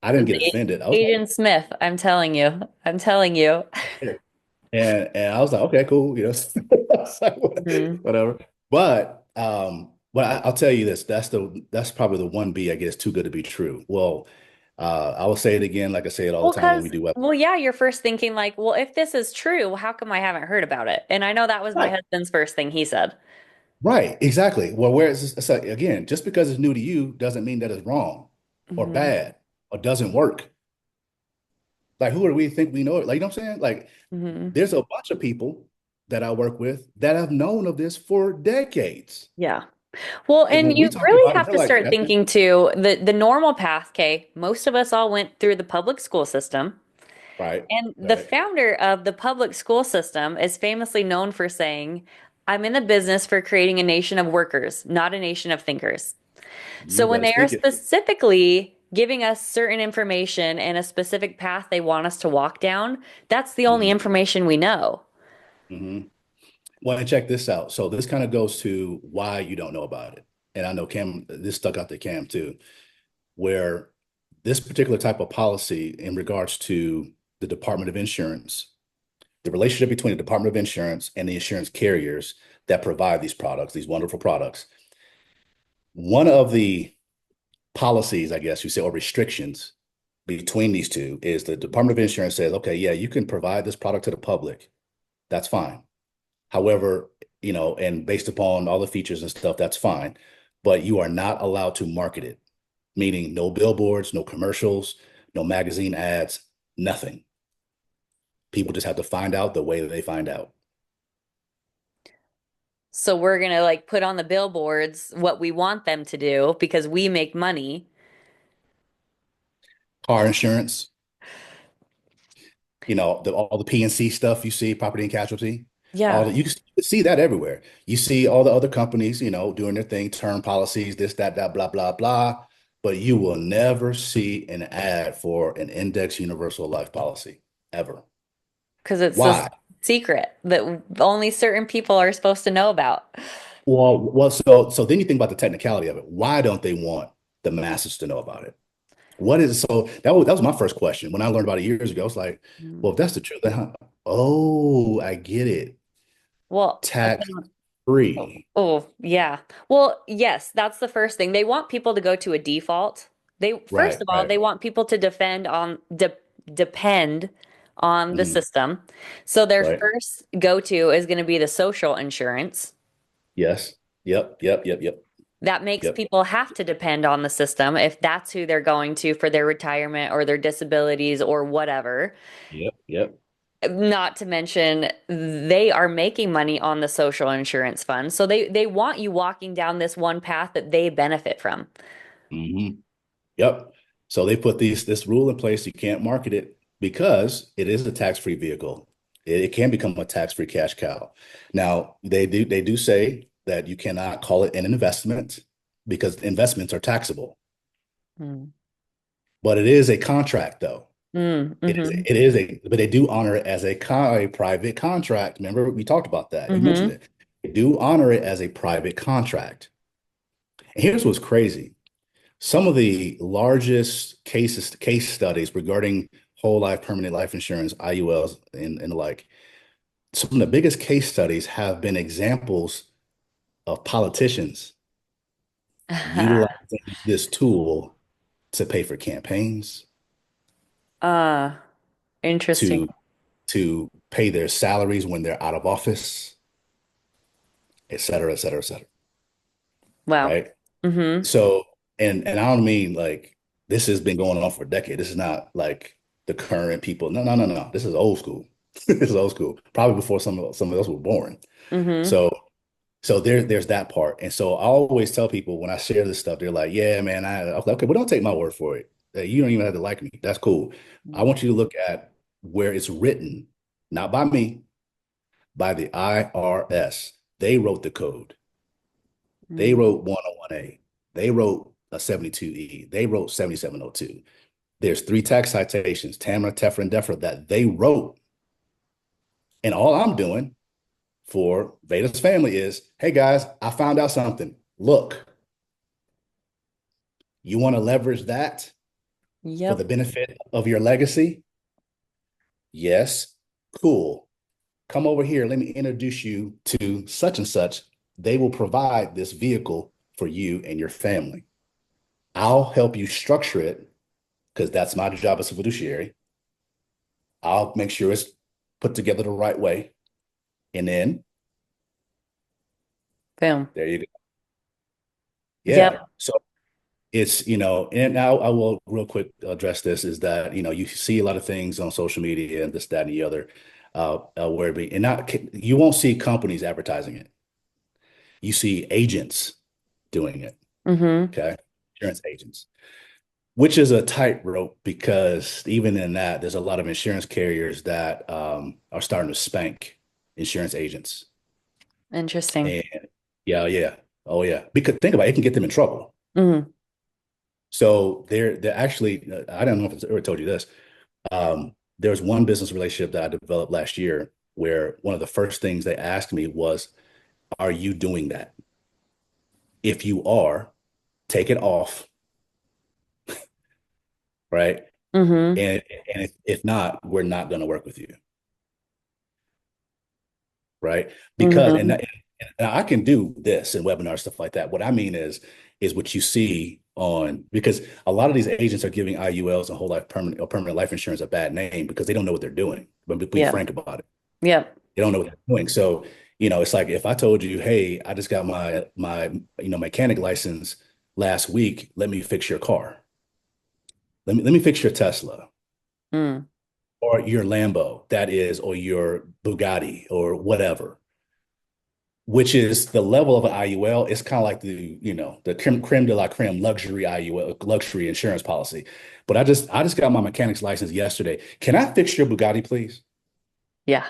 I didn't get offended. I was Agent Smith, I'm telling you. I'm telling you. like, and I was like, okay, cool, I was like, Hmm. whatever. But I'll tell you this, that's probably the one B I guess too good to be true. Well, I will say it again, like I say it all Well, the time when we because, do web. well, yeah, you're first thinking like, well, if this is true, how come I haven't heard about it? And I know that was my Right, husband's first thing he said. right, exactly. Well, whereas it's like, again, just because it's new to you doesn't mean that it's wrong or Hmm. bad or doesn't work. Like, who do we think we know it? Like, you know what I'm saying? Like, Hmm. there's a bunch of people that I work with that have known of this for decades. Yeah. Well, And and when we you talk really about it, have they're to like, start that's it. thinking too, the normal path, okay, most of us all went through the public school system. Right, And the right. founder of the public school system is famously known for saying, I'm in the business for creating a nation of workers, not a nation of thinkers. So You when better they are speak it. specifically giving us certain information and a specific path they want us to walk down, that's the only Hmm. information we know. Hmm. Well, and check this out. So this kind of goes to why you don't know about it. And I know Cam, this stuck out to Cam too, where this particular type of policy in regards to the Department of Insurance, the relationship between the Department of Insurance and the insurance carriers that provide these products, these wonderful products. One of the policies, I guess you say, or restrictions between these two is the Department of Insurance says, okay, yeah, you can provide this product to the public. That's fine. However, and based upon all the features and stuff, that's fine. But you are not allowed to market it, meaning no billboards, no commercials, no magazine ads, nothing. People just have to find out the way that they find out. So we're gonna like put on the billboards what we want them to do because we make money. Car insurance, all the PNC stuff you see, property and casualty, Yeah. you can see that everywhere. You see all the other companies, doing their thing, term policies, this, that, blah, blah, blah. but you will never see an ad for an index universal life policy ever. Because it's a Why? secret that only certain people are supposed to know about. So then you think about the technicality of it. Why don't they want the masses to know about it? What is so that was my first question when I learned about it years ago. I was like, Mm. well, if that's the truth, then oh, I get it. Well, Tax oh, free. oh, yeah. Well, yes, that's the first thing. They want people to go to a default. They, first Right, of all, right. they want people to depend on the Mhm. system. So their Right. first go-to is going to be the social insurance. Yes. Yep, yep, yep, yep, That makes yep, people have to depend on the system if that's who they're going to for their retirement or their disabilities or whatever. yep, yep. Not to mention, they are making money on the social insurance fund. So they want you walking down this one path that they benefit from. Hmm. Yep. So they put this rule in place. You can't market it because it is a tax-free vehicle. It can become a tax-free cash cow. Now, they do say that you cannot call it an investment because investments are taxable. Mm. But it is a contract, though. Mm, hmm But they do honor it as a private contract. Remember, we talked about that. You mentioned hmm it. They do honor it as a private contract. And here's what's crazy. Some of the largest case studies regarding whole life permanent life insurance, IULs, and the like, some of the biggest case studies have been examples of politicians utilizing this tool to pay for campaigns, Uh, interesting. to to pay their salaries when they're out of office, et cetera, et cetera, et cetera. Wow. Right? hmm So, and I don't mean like this has been going on for a decade. This is not like the current people. No, no, no, no. This is old school. This is old school. Probably before some of us were born. hmm So there's that part. And so I always tell people when I share this stuff, they're like, "Yeah, man." I'm like, okay, but don't take my word for it. You don't even have to like me. That's cool. I want you to look at where it's written, not by me, by the IRS. They wrote the code. They mm wrote 101A. They wrote a 72E. They wrote 7702. There's three tax citations, Tamara, Tefra, and Defra, that they wrote. And all I'm doing for Veda's family is, hey guys, I found out something. Look, you want to leverage that for the Yep. benefit of your legacy? Yes, cool. Come over here. Let me introduce you to such and such. They will provide this vehicle for you and your family. I'll help you structure it because that's my job as a fiduciary. I'll make sure it's put together the right way. And then Boom. there you go. Yeah. Yep. So and now I will real quick address this is that, you see a lot of things on social media and this, that, and the other, where it be, and not, you won't see companies advertising it. You see agents doing it. hmm Okay. Insurance agents, which is a tightrope because even in that, there's a lot of insurance carriers that are starting to spank insurance agents. Interesting. And yeah, yeah. Oh, yeah. Because think about it, it can get them in trouble. hmm So they're actually, I don't know if I ever told you this. There's one business relationship that I developed last year where one of the first things they asked me was, are you doing that? If you are, take it off, right? hmm And if not, we're not going to work with you, right? Because hmm and I can do this and webinar stuff like that. What I mean is what you see on because a lot of these agents are giving IULs and whole life permanent or permanent life insurance a bad name because they don't know what they're doing. But be Yeah. frank about it. Yep. They don't know what they're doing. So, it's like if I told you, hey, I just got my mechanic license last week, let me fix your car. Let me fix your Tesla Mm. or your Lambo, that is, or your Bugatti or whatever, which is the level of an IUL. It's kind of like the creme de la creme luxury IUL, luxury insurance policy. But I just got my mechanic's license yesterday. Can I fix your Bugatti, please? Yeah.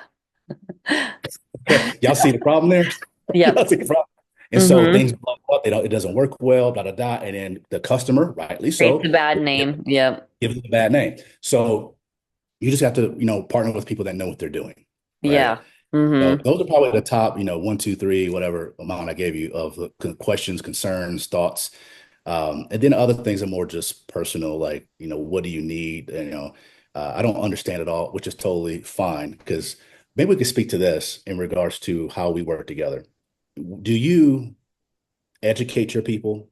Y'all see the problem there? Yep. Y'all see the problem? And so Mm-hmm. things blow up, it doesn't work well, blah, blah, blah. And then the customer, rightly Creates a so, bad name. Yep. gives it a bad name. So you just have to, partner with people that know what they're doing, right? Yeah. So Mm-hmm. those are probably the top, one, two, three, whatever amount I gave you of the questions, concerns, thoughts. And then other things are more just personal, like, what do you need? And, I don't understand it all, which is totally fine because maybe we could speak to this in regards to how we work together. Do you educate your people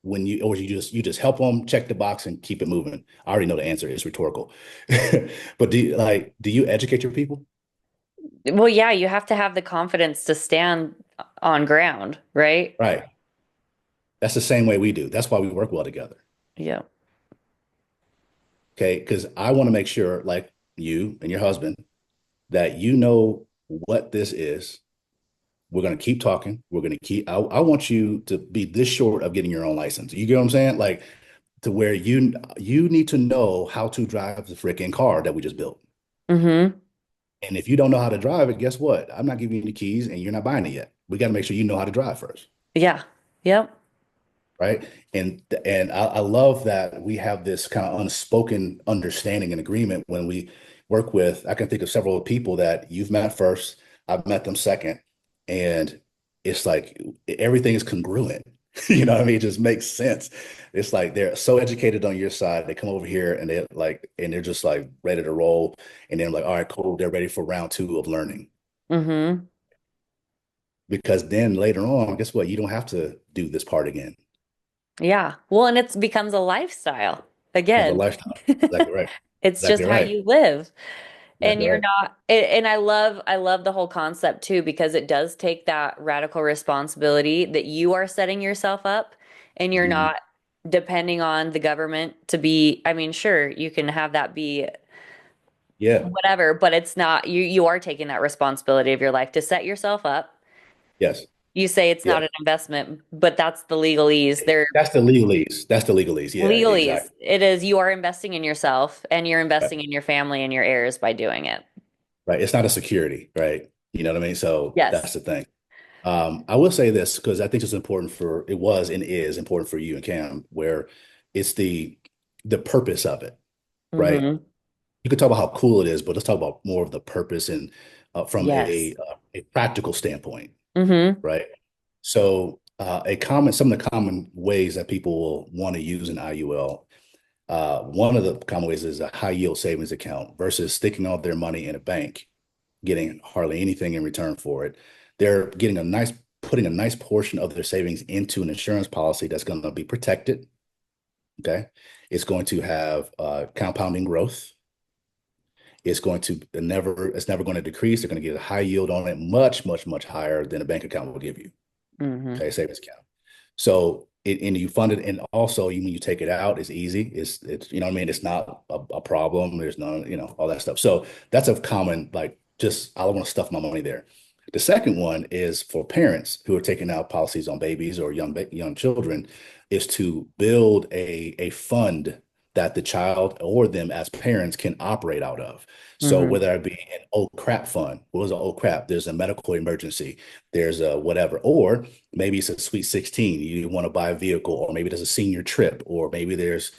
or you just help them check the box and keep it moving? I already know the answer. It's rhetorical. But do you educate your people? Well, yeah, you have to have the confidence to stand on ground, right? Right. That's the same way we do. That's why we work well together. Yeah. Okay. Because I want to make sure, like you and your husband, that you know what this is. We're going to keep talking. I want you to be this short of getting your own license. You get what I'm saying? Like to where you need to know how to drive the freaking car that we just built. Mm-hmm. And if you don't know how to drive it, guess what? I'm not giving you the keys and you're not buying it yet. We got to make sure you know how to drive first. Yeah. Yep. Right. And I love that we have this kind of unspoken understanding and agreement when we work with. I can think of several people that you've met first, I've met them second, and it's like everything is congruent. You know what I mean? It just makes sense. It's like they're so educated on your side. They come over here and they're just like ready to roll. And then like, all right, cool. They're ready for round two of learning. Mm-hmm. Because then later on, guess what? You don't have to do this part again. Yeah. Well, and it becomes a lifestyle Becomes a again. lifestyle. Exactly right. It's just Exactly how right. you live. And Exactly you're right. not, and I love the whole concept too, because it does take that radical responsibility that you are setting yourself up and you're Mhm. not depending on the government to be, I mean, sure, you can have that be Yeah. whatever, but it's not, you are taking that responsibility of your life to set yourself up. Yes. You say it's Yeah. not an investment, but that's the legalese. They're That's the legalese. That's the legalese. Yeah, legalese. exactly. It is, you are investing in yourself and you're Right. investing in your family and your heirs by doing it. Right. It's not a security, right? You know what I mean? So that's Yes. the thing. I will say this because I think it's important it was and is important for you and Cam, where it's the purpose of it, right? Mm-hmm. You could talk about how cool it is, but let's talk about more of the purpose and from Yes. a practical standpoint, Mm-hmm. right? So some of the common ways that people will want to use an IUL. One of the common ways is a high yield savings account versus sticking all their money in a bank, getting hardly anything in return for it. They're putting a nice portion of their savings into an insurance policy that's going to be protected. Okay. It's going to have compounding growth. It's never going to decrease. They're going to get a high yield on it, much, much, much higher than a bank account will give you. Mm-hmm. Okay. Savings account. So and you fund it, and also when you take it out, it's easy. It's you know what I mean. It's not a problem. There's none, all that stuff. So that's a common like just I don't want to stuff my money there. The second one is for parents who are taking out policies on babies or young children, is to build a fund that the child or them as parents can operate out of. So Mm-hmm. whether it be an oh crap fund, what was an oh crap? There's a medical emergency, there's a whatever, or maybe it's a sweet 16. You want to buy a vehicle, or maybe there's a senior trip, or maybe there's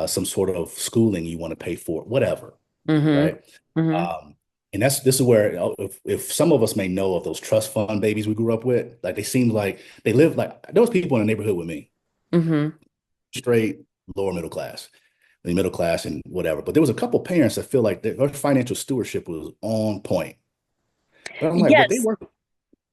some sort of schooling you want to pay for, whatever, Mm-hmm. right? Mm-hmm. And this is where if some of us may know of those trust fund babies we grew up with, like they seemed like they lived like there was people in the neighborhood with me, Mm-hmm. straight lower middle class, the middle class and whatever. But there was a couple parents that feel like their financial stewardship was on point. But I'm like, but they Yes. work,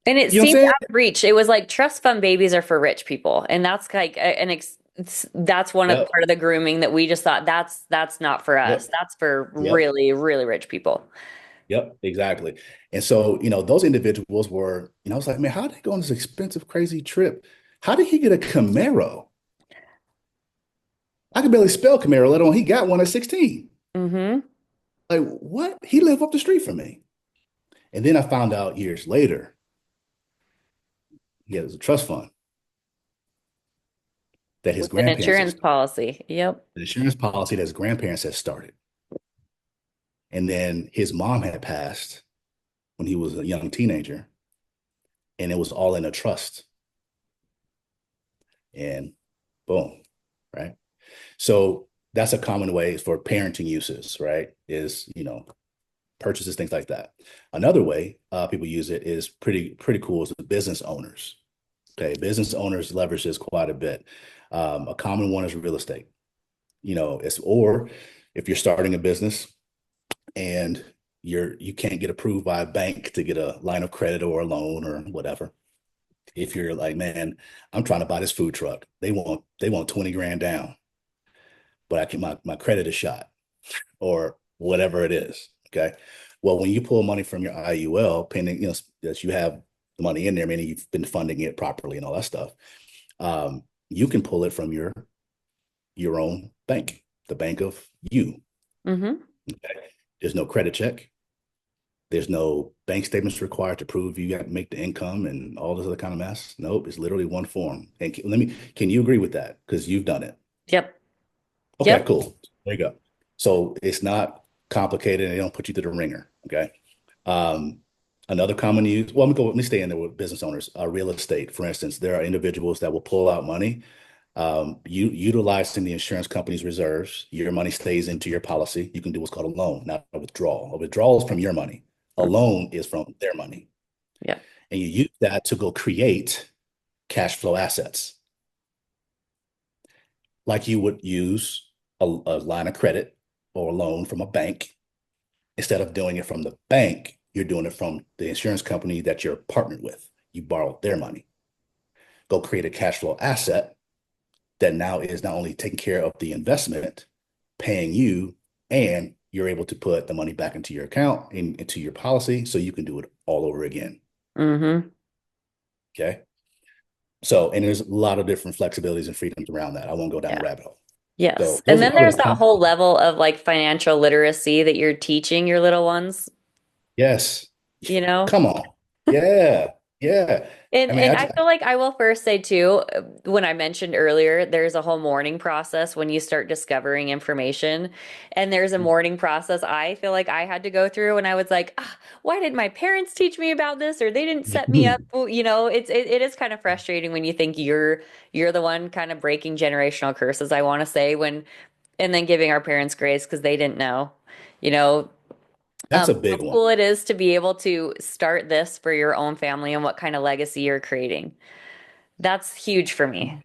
And it you know what I'm seemed saying? out of reach. It was like trust fund babies are for rich people. And that's like that's one of Yep, part of the grooming that we just thought that's not for us. yep, That's for yep. really, really rich people. Yep, exactly. And so, those individuals were, I was like, man, how did they go on this expensive, crazy trip? How did he get a Camaro? I could barely spell Camaro, let alone he got one at 16. Mm-hmm. Like, what? He lived up the street from me. And then I found out years later, he has a trust fund that his With an grandparents insurance policy. Yep. the insurance policy that his grandparents had started. And then his mom had passed when he was a young teenager, and it was all in a trust. and boom, right? So that's a common way for parenting uses, right? Is, purchases, things like that. Another way people use it is pretty cool is the business owners. Okay, business owners leverage this quite a bit. A common one is real estate. It's or if you're starting a business and you can't get approved by a bank to get a line of credit or a loan or whatever. If you're like, man, I'm trying to buy this food truck, they want 20 grand down, but my credit is shot or whatever it is. Okay. Well, when you pull money from your IUL, pending, that you have the money in there, meaning you've been funding it properly and all that stuff, you can pull it from your own bank, the bank of you. Mm-hmm. Okay. There's no credit check. There's no bank statements required to prove you got to make the income and all this other kind of mess. Nope, it's literally one form. And can you agree with that? Because you've done it. Yep. Okay, Yep. cool. There you go. So it's not complicated and they don't put you through the ringer. Okay. Um, Another common use, well, let me stay in there with business owners, real estate, for instance. There are individuals that will pull out money, utilizing the insurance company's reserves. Your money stays into your policy. You can do what's called a loan, not a withdrawal. A withdrawal is from your money. A loan is from their money. Yep. And you use that to go create cash flow assets, like you would use a line of credit or a loan from a bank. Instead of doing it from the bank, you're doing it from the insurance company that you're partnered with. You borrowed their money. Go create a cash flow asset that now is not only taking care of the investment, paying you, and you're able to put the money back into your account and into your policy so you can do it all over again. Mm-hmm. Okay. So, and there's a lot of different flexibilities and freedoms around that. I won't go down Yeah. the rabbit hole. Yes. So And those then are there's the that whole level of like financial literacy that you're teaching your little ones, yes. you know? Come on. Yeah. Yeah. I mean, And I feel like I will first say too, when I mentioned earlier, there's a whole mourning process when you start discovering information. And there's a mourning process I feel like I had to go through when I was like, ah, why did my parents teach me about this? Or they didn't set me up. Well, it is kind of frustrating when you think you're the one kind of breaking generational curses, I want to say, and then giving our parents grace because they didn't know. You know, that's a how big one. cool it is to be able to start this for your own family and what kind of legacy you're creating. That's huge for me.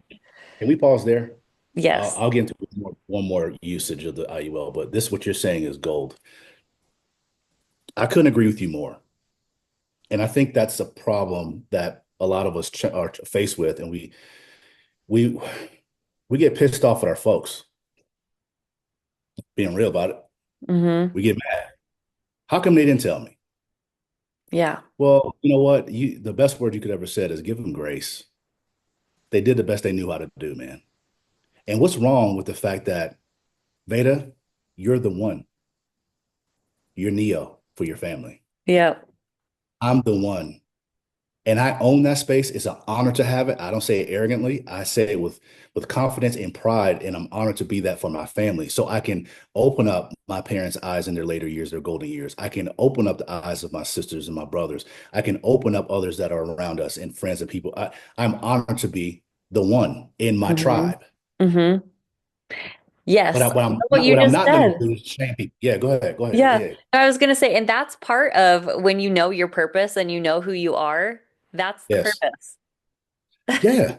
Can we pause there? Yes. I'll get into one more usage of the IUL, but this, what you're saying is gold. I couldn't agree with you more. And I think that's a problem that a lot of us are faced with. And we we get pissed off at our folks, being real about it. Mm-hmm. We get mad. How come they didn't tell me? Yeah. Well, you know what? The best word you could ever said is give them grace. They did the best they knew how to do, man. And what's wrong with the fact that Veda, you're the one. You're Neo for your family. Yep. I'm the one. And I own that space. It's an honor to have it. I don't say it arrogantly. I say it with confidence and pride, and I'm honored to be that for my family. So I can open up my parents' eyes in their later years, their golden years. I can open up the eyes of my sisters and my brothers. I can open up others that are around us and friends and people. I'm honored to be the one in my Mm-hmm. tribe. Mm-hmm. But Yes. what I I'm love what not, you what I'm just not going to said. do is shame people. Yeah, go ahead. Go ahead. Yeah. Yeah. I was gonna say, and that's part of when you know your purpose and you know who you are, that's the Yes. purpose. Yeah.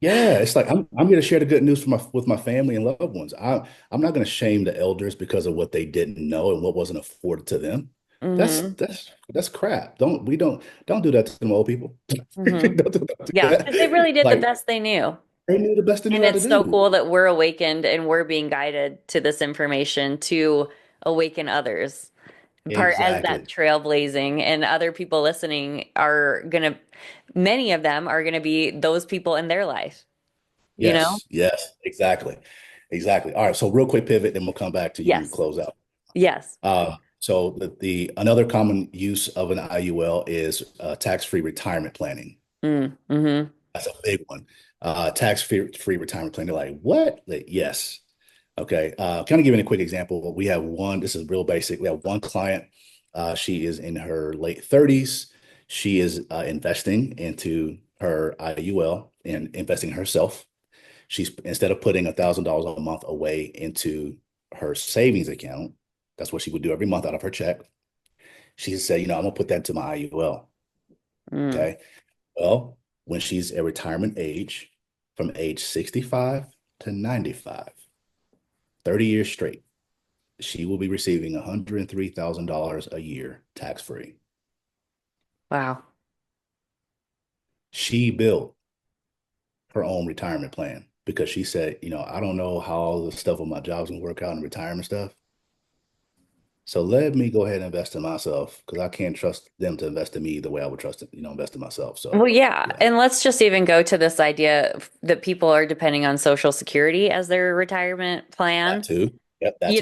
Yeah, it's like I'm here to share the good news with my family and loved ones. I'm not going to shame the elders because of what they didn't know and what wasn't afforded to them. That's Mm-hmm. that's crap. Don't do that to them old people. Mm-hmm. Don't do Yeah, because they that. really did the Like best they knew. they knew the best they knew And how to it's so do. cool that we're awakened and we're being guided to this information to awaken others. Part as that Exactly. trailblazing, and other people listening are gonna, many of them are gonna be those people in their life, you know? Yes. Yes. Exactly. Exactly. All right. So real quick pivot, then we'll come back to you Yes. close out. Yes. So the another common use of an IUL is tax-free retirement planning. Mm-hmm. That's a big one. Tax-free retirement plan. They're like, what? Like, yes. Okay. Kind of giving a quick example. We have one, this is real basic. We have one client. She is in her late 30s. She is investing into her IUL and investing herself. She's instead of putting $1,000 a month away into her savings account, that's what she would do every month out of her check. She said, I'm gonna put that to my IUL. Mm. Okay. Well, when she's at retirement age, from age 65 to 95, 30 years straight, she will be receiving $103,000 a year tax free. Wow. She built her own retirement plan because she said, I don't know how all the stuff with my job's gonna work out in retirement stuff. So let me go ahead and invest in myself because I can't trust them to invest in me the way I would trust it, invest in myself. So Well, yeah. yeah, And let's just even go to this idea that people are depending on Social Security as their retirement that plan. too. Yep, that too.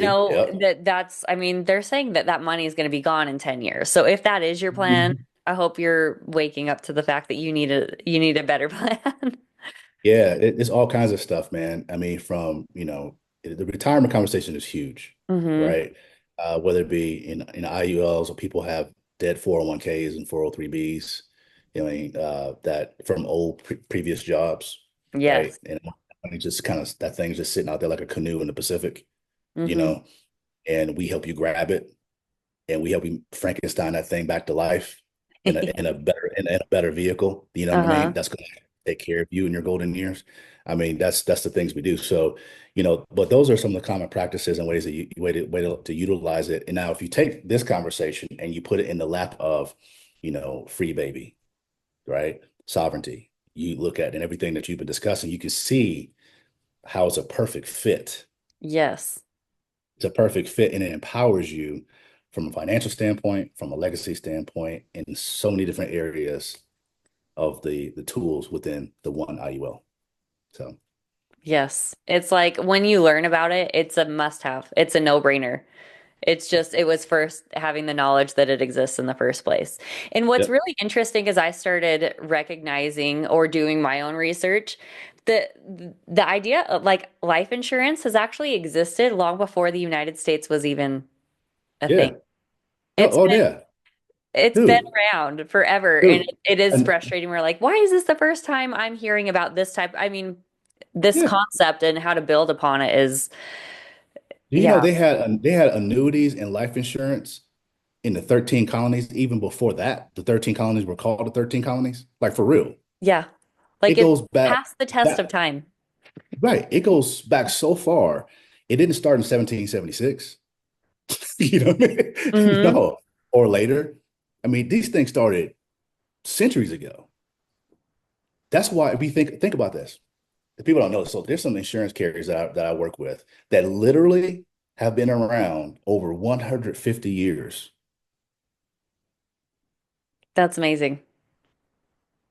Yep. I mean, they're saying that that money is going to be gone in 10 years. So if that is your plan, Mhm. I hope you're waking up to the fact that you need a better plan. Yeah, it's all kinds of stuff, man. I mean, from, the retirement conversation is huge, Hmm. right? Whether it be in IULs or people have dead 401ks and 403bs, that from old previous jobs, right? Yes. And money just kind of that thing's just sitting out there like a canoe in the Pacific, you Hmm. know, and we help you grab it and we help you Frankenstein that thing back to life in a better vehicle. You know what I mean? Uh-huh. That's going to take care of you in your golden years. I mean, that's the things we do. So, but those are some of the common practices and ways that you way to utilize it. And now, if you take this conversation and you put it in the lap of, free baby, right? Sovereignty. You look at and everything that you've been discussing, you can see how it's a perfect fit. Yes. It's a perfect fit and it empowers you from a financial standpoint, from a legacy standpoint, in so many different areas of the tools within the one IUL. So Yes. It's like when you learn about it, it's a must-have. It's a no-brainer. It was first having the knowledge that it exists in the first place. And what's yep. really interesting is I started recognizing or doing my own research that the idea of like life insurance has actually existed long before the United States was even a thing. Yeah. Oh, It's oh been yeah. it's been Dude. around forever and Dude. it is And frustrating. We're like, why is this the first time I'm hearing about this type? I mean, this yeah. concept and how to build upon it is, Do you know yeah, they had annuities and life insurance in the 13 colonies, even before that. The 13 colonies were called the 13 colonies. Like for real. yeah. It Like it's goes back past the test of that time. right. It goes back so far. It didn't start in 1776. You know what I mean? Hmm. No, or later. I mean, these things started centuries ago. That's why we think about this. The people don't know. So there's some insurance carriers that I work with that literally have been around over 150 years. That's amazing.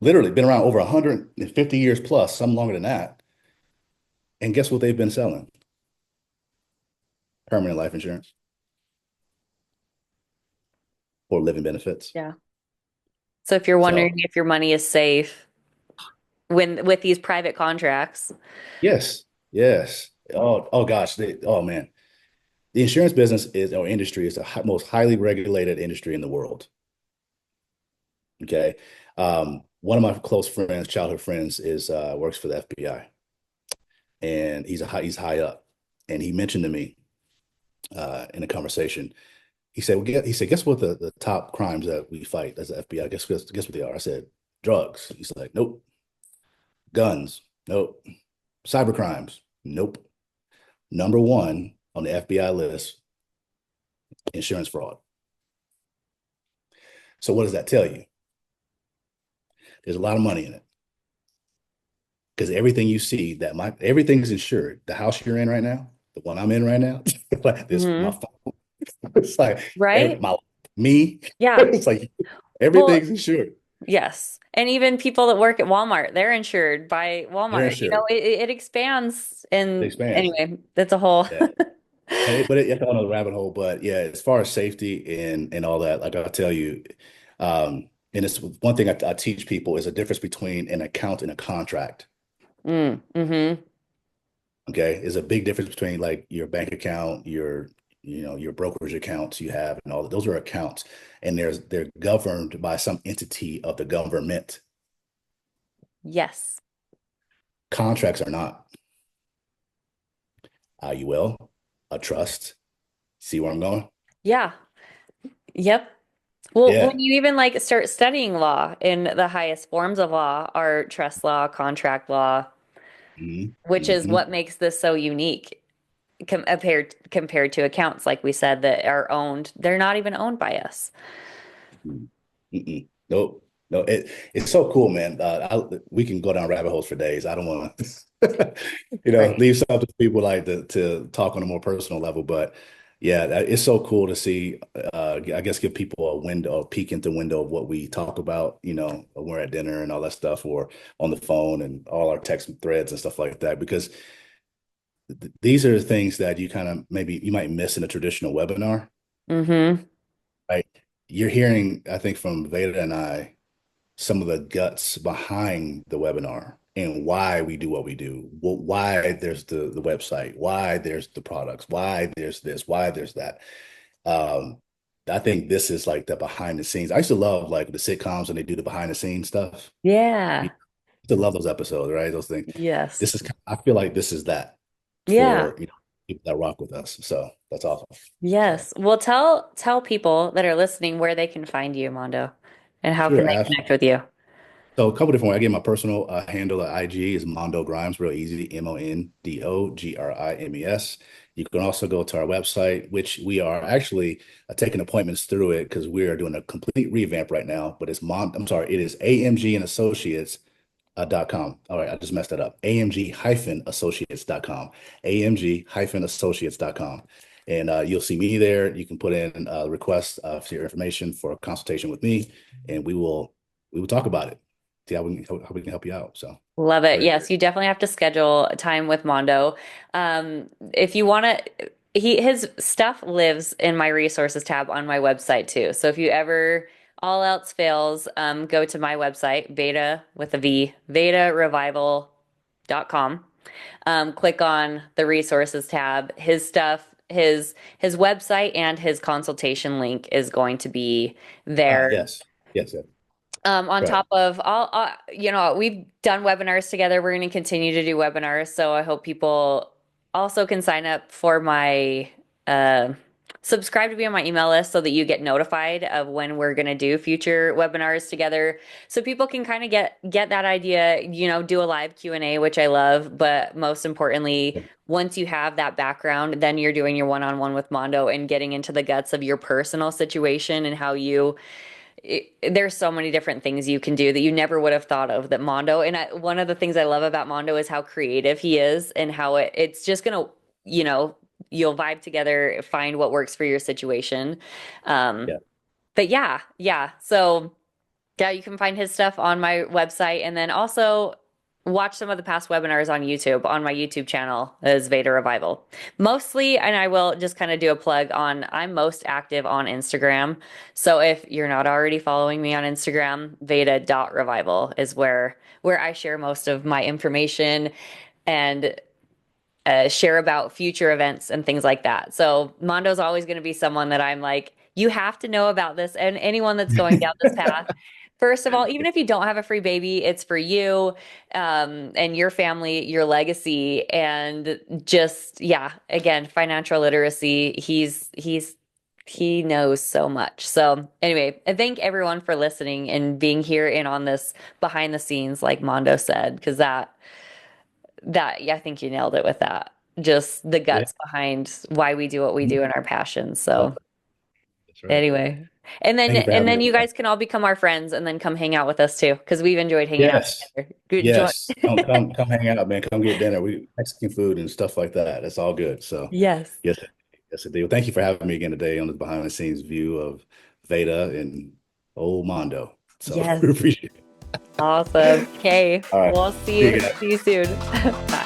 Literally been around over 150 years plus, some longer than that. And guess what they've been selling? Permanent life insurance or living benefits. Yeah. So if you're wondering So if your money is safe when with these private contracts, yes, yes. Oh gosh. Oh man. The insurance business is or industry is the most highly regulated industry in the world. Okay. One of my close friends, childhood friends, is works for the FBI, and he's high up. And he mentioned to me in a conversation, he said, he said, guess what the top crimes that we fight as the FBI? Guess what they are? I said, drugs. He's like, nope. Guns, nope. Cyber crimes, nope. Number one on the FBI list, insurance fraud. So what does that tell you? There's a lot of money in it. Because everything you see everything's insured. The house you're in right now, the one I'm in right now, like this, my hmm, phone, it's like right? me. Yeah. It's like Well, everything's insured. yes. And even people that work at Walmart, they're insured by They're Walmart. insured. It expands. It And expands. anyway, that's a whole. Yeah. It's on a rabbit hole. But yeah, as far as safety and all that, like I'll tell you, and it's one thing I teach people is a difference between an account and a contract. Mm, hmm. Okay, is a big difference between like your bank account, your brokerage accounts you have, and all that. Those are accounts, and they're governed by some entity of the government. Yes. Contracts are not. You will, a trust. See where I'm going? Yeah. Yep. Well, Yeah. when you even like start studying law in the highest forms of law are trust law, contract law, which is Hmm. what makes this so unique compared to accounts, like we said, that are owned. They're not even owned by us. Mm-mm. Nope. No, it's so cool, man. We can go down rabbit holes for days. I don't want to, Right. leave some to people like to talk on a more personal level. But yeah, it's so cool to see. I guess give people a window, a peek into the window of what we talk about. When we're at dinner and all that stuff, or on the phone and all our text threads and stuff like that. Because these are the things that you kind of maybe you might miss in a traditional webinar, Mm-hmm. right? You're hearing, I think, from Veda and I some of the guts behind the webinar and why we do what we do, why there's the website, why there's the products, why there's this, why there's that. Um, I think this is like the behind the scenes. I used to love like the sitcoms when they do the behind the scenes stuff. Yeah. You used to love those episodes, right? Those things. Yes. I feel like this is that Yeah. for people that rock with us. So that's awesome. So Yes. Well, tell people that are listening where they can find you, Mondo, and how can sure, they Ash. connect with you? So a couple different ways. I get my personal handle at IG is Mondo Grimes, real easy, MondoGrimes. You can also go to our website, which we are actually taking appointments through it because we are doing a complete revamp right now. But I'm sorry, it is AMG and Associates .com. All right, I just messed that up. AMG-associates.com. AMG-associates.com. And you'll see me there. You can put in a request for your information for a consultation with me, and we will talk about it. See how we can help you out. So Love it. great. Yes, you definitely have to schedule time with Mondo. If you want to, his stuff lives in my resources tab on my website too. So if you ever all else fails, go to my website, Veda with a V, VedaRevival.com. Click on the resources tab. His stuff, his website and his consultation link is going to be there. Yes. Yes, yes. On Right. top of all, we've done webinars together. We're going to continue to do webinars. So I hope people also can sign up for my, uh, subscribe to be on my email list so that you get notified of when we're going to do future webinars together. So people can kind of get that idea, do a live Q&A, which I love. But most importantly, once you have that background, then you're doing your one-on-one with Mondo and getting into the guts of your personal situation and how there's so many different things you can do that you never would have thought of that Mondo. And one of the things I love about Mondo is how creative he is and how it's just gonna, you know, you'll vibe together, find what works for your situation. Um, Yeah. but yeah, yeah. So yeah, you can find his stuff on my website and then also watch some of the past webinars on YouTube on my YouTube channel as Veda Revival. Mostly, and I will just kind of do a plug on, I'm most active on Instagram. So if you're not already following me on Instagram, Veda.revival is where I share most of my information and share about future events and things like that. So Mondo's always going to be someone that I'm like, you have to know about this. And anyone that's going down this path, first of all, even if you don't have a free baby, it's for you, and your family, your legacy, and just, yeah, again, financial literacy. He knows so much. So anyway, I thank everyone for listening and being here and on this behind the scenes, like Mondo said, because yeah, I think you nailed it with that. Just the Yeah. guts behind why we do what we do and our passions. Love So that. That's right. anyway, and then Thank you for and having me then you on. guys can all become our friends and then come hang out with us too because we've enjoyed hanging out Yes. together. Good joy. Yes. Come hang out, man. Come get dinner. We Mexican food and stuff like that. That's all good. So Yes. yes, yes, I do. Thank you for having me again today on the behind the scenes view of Veda and old Mondo. So Yes. appreciate it. Awesome. Okay. All right. We'll See see you you. guys. See you soon. Bye.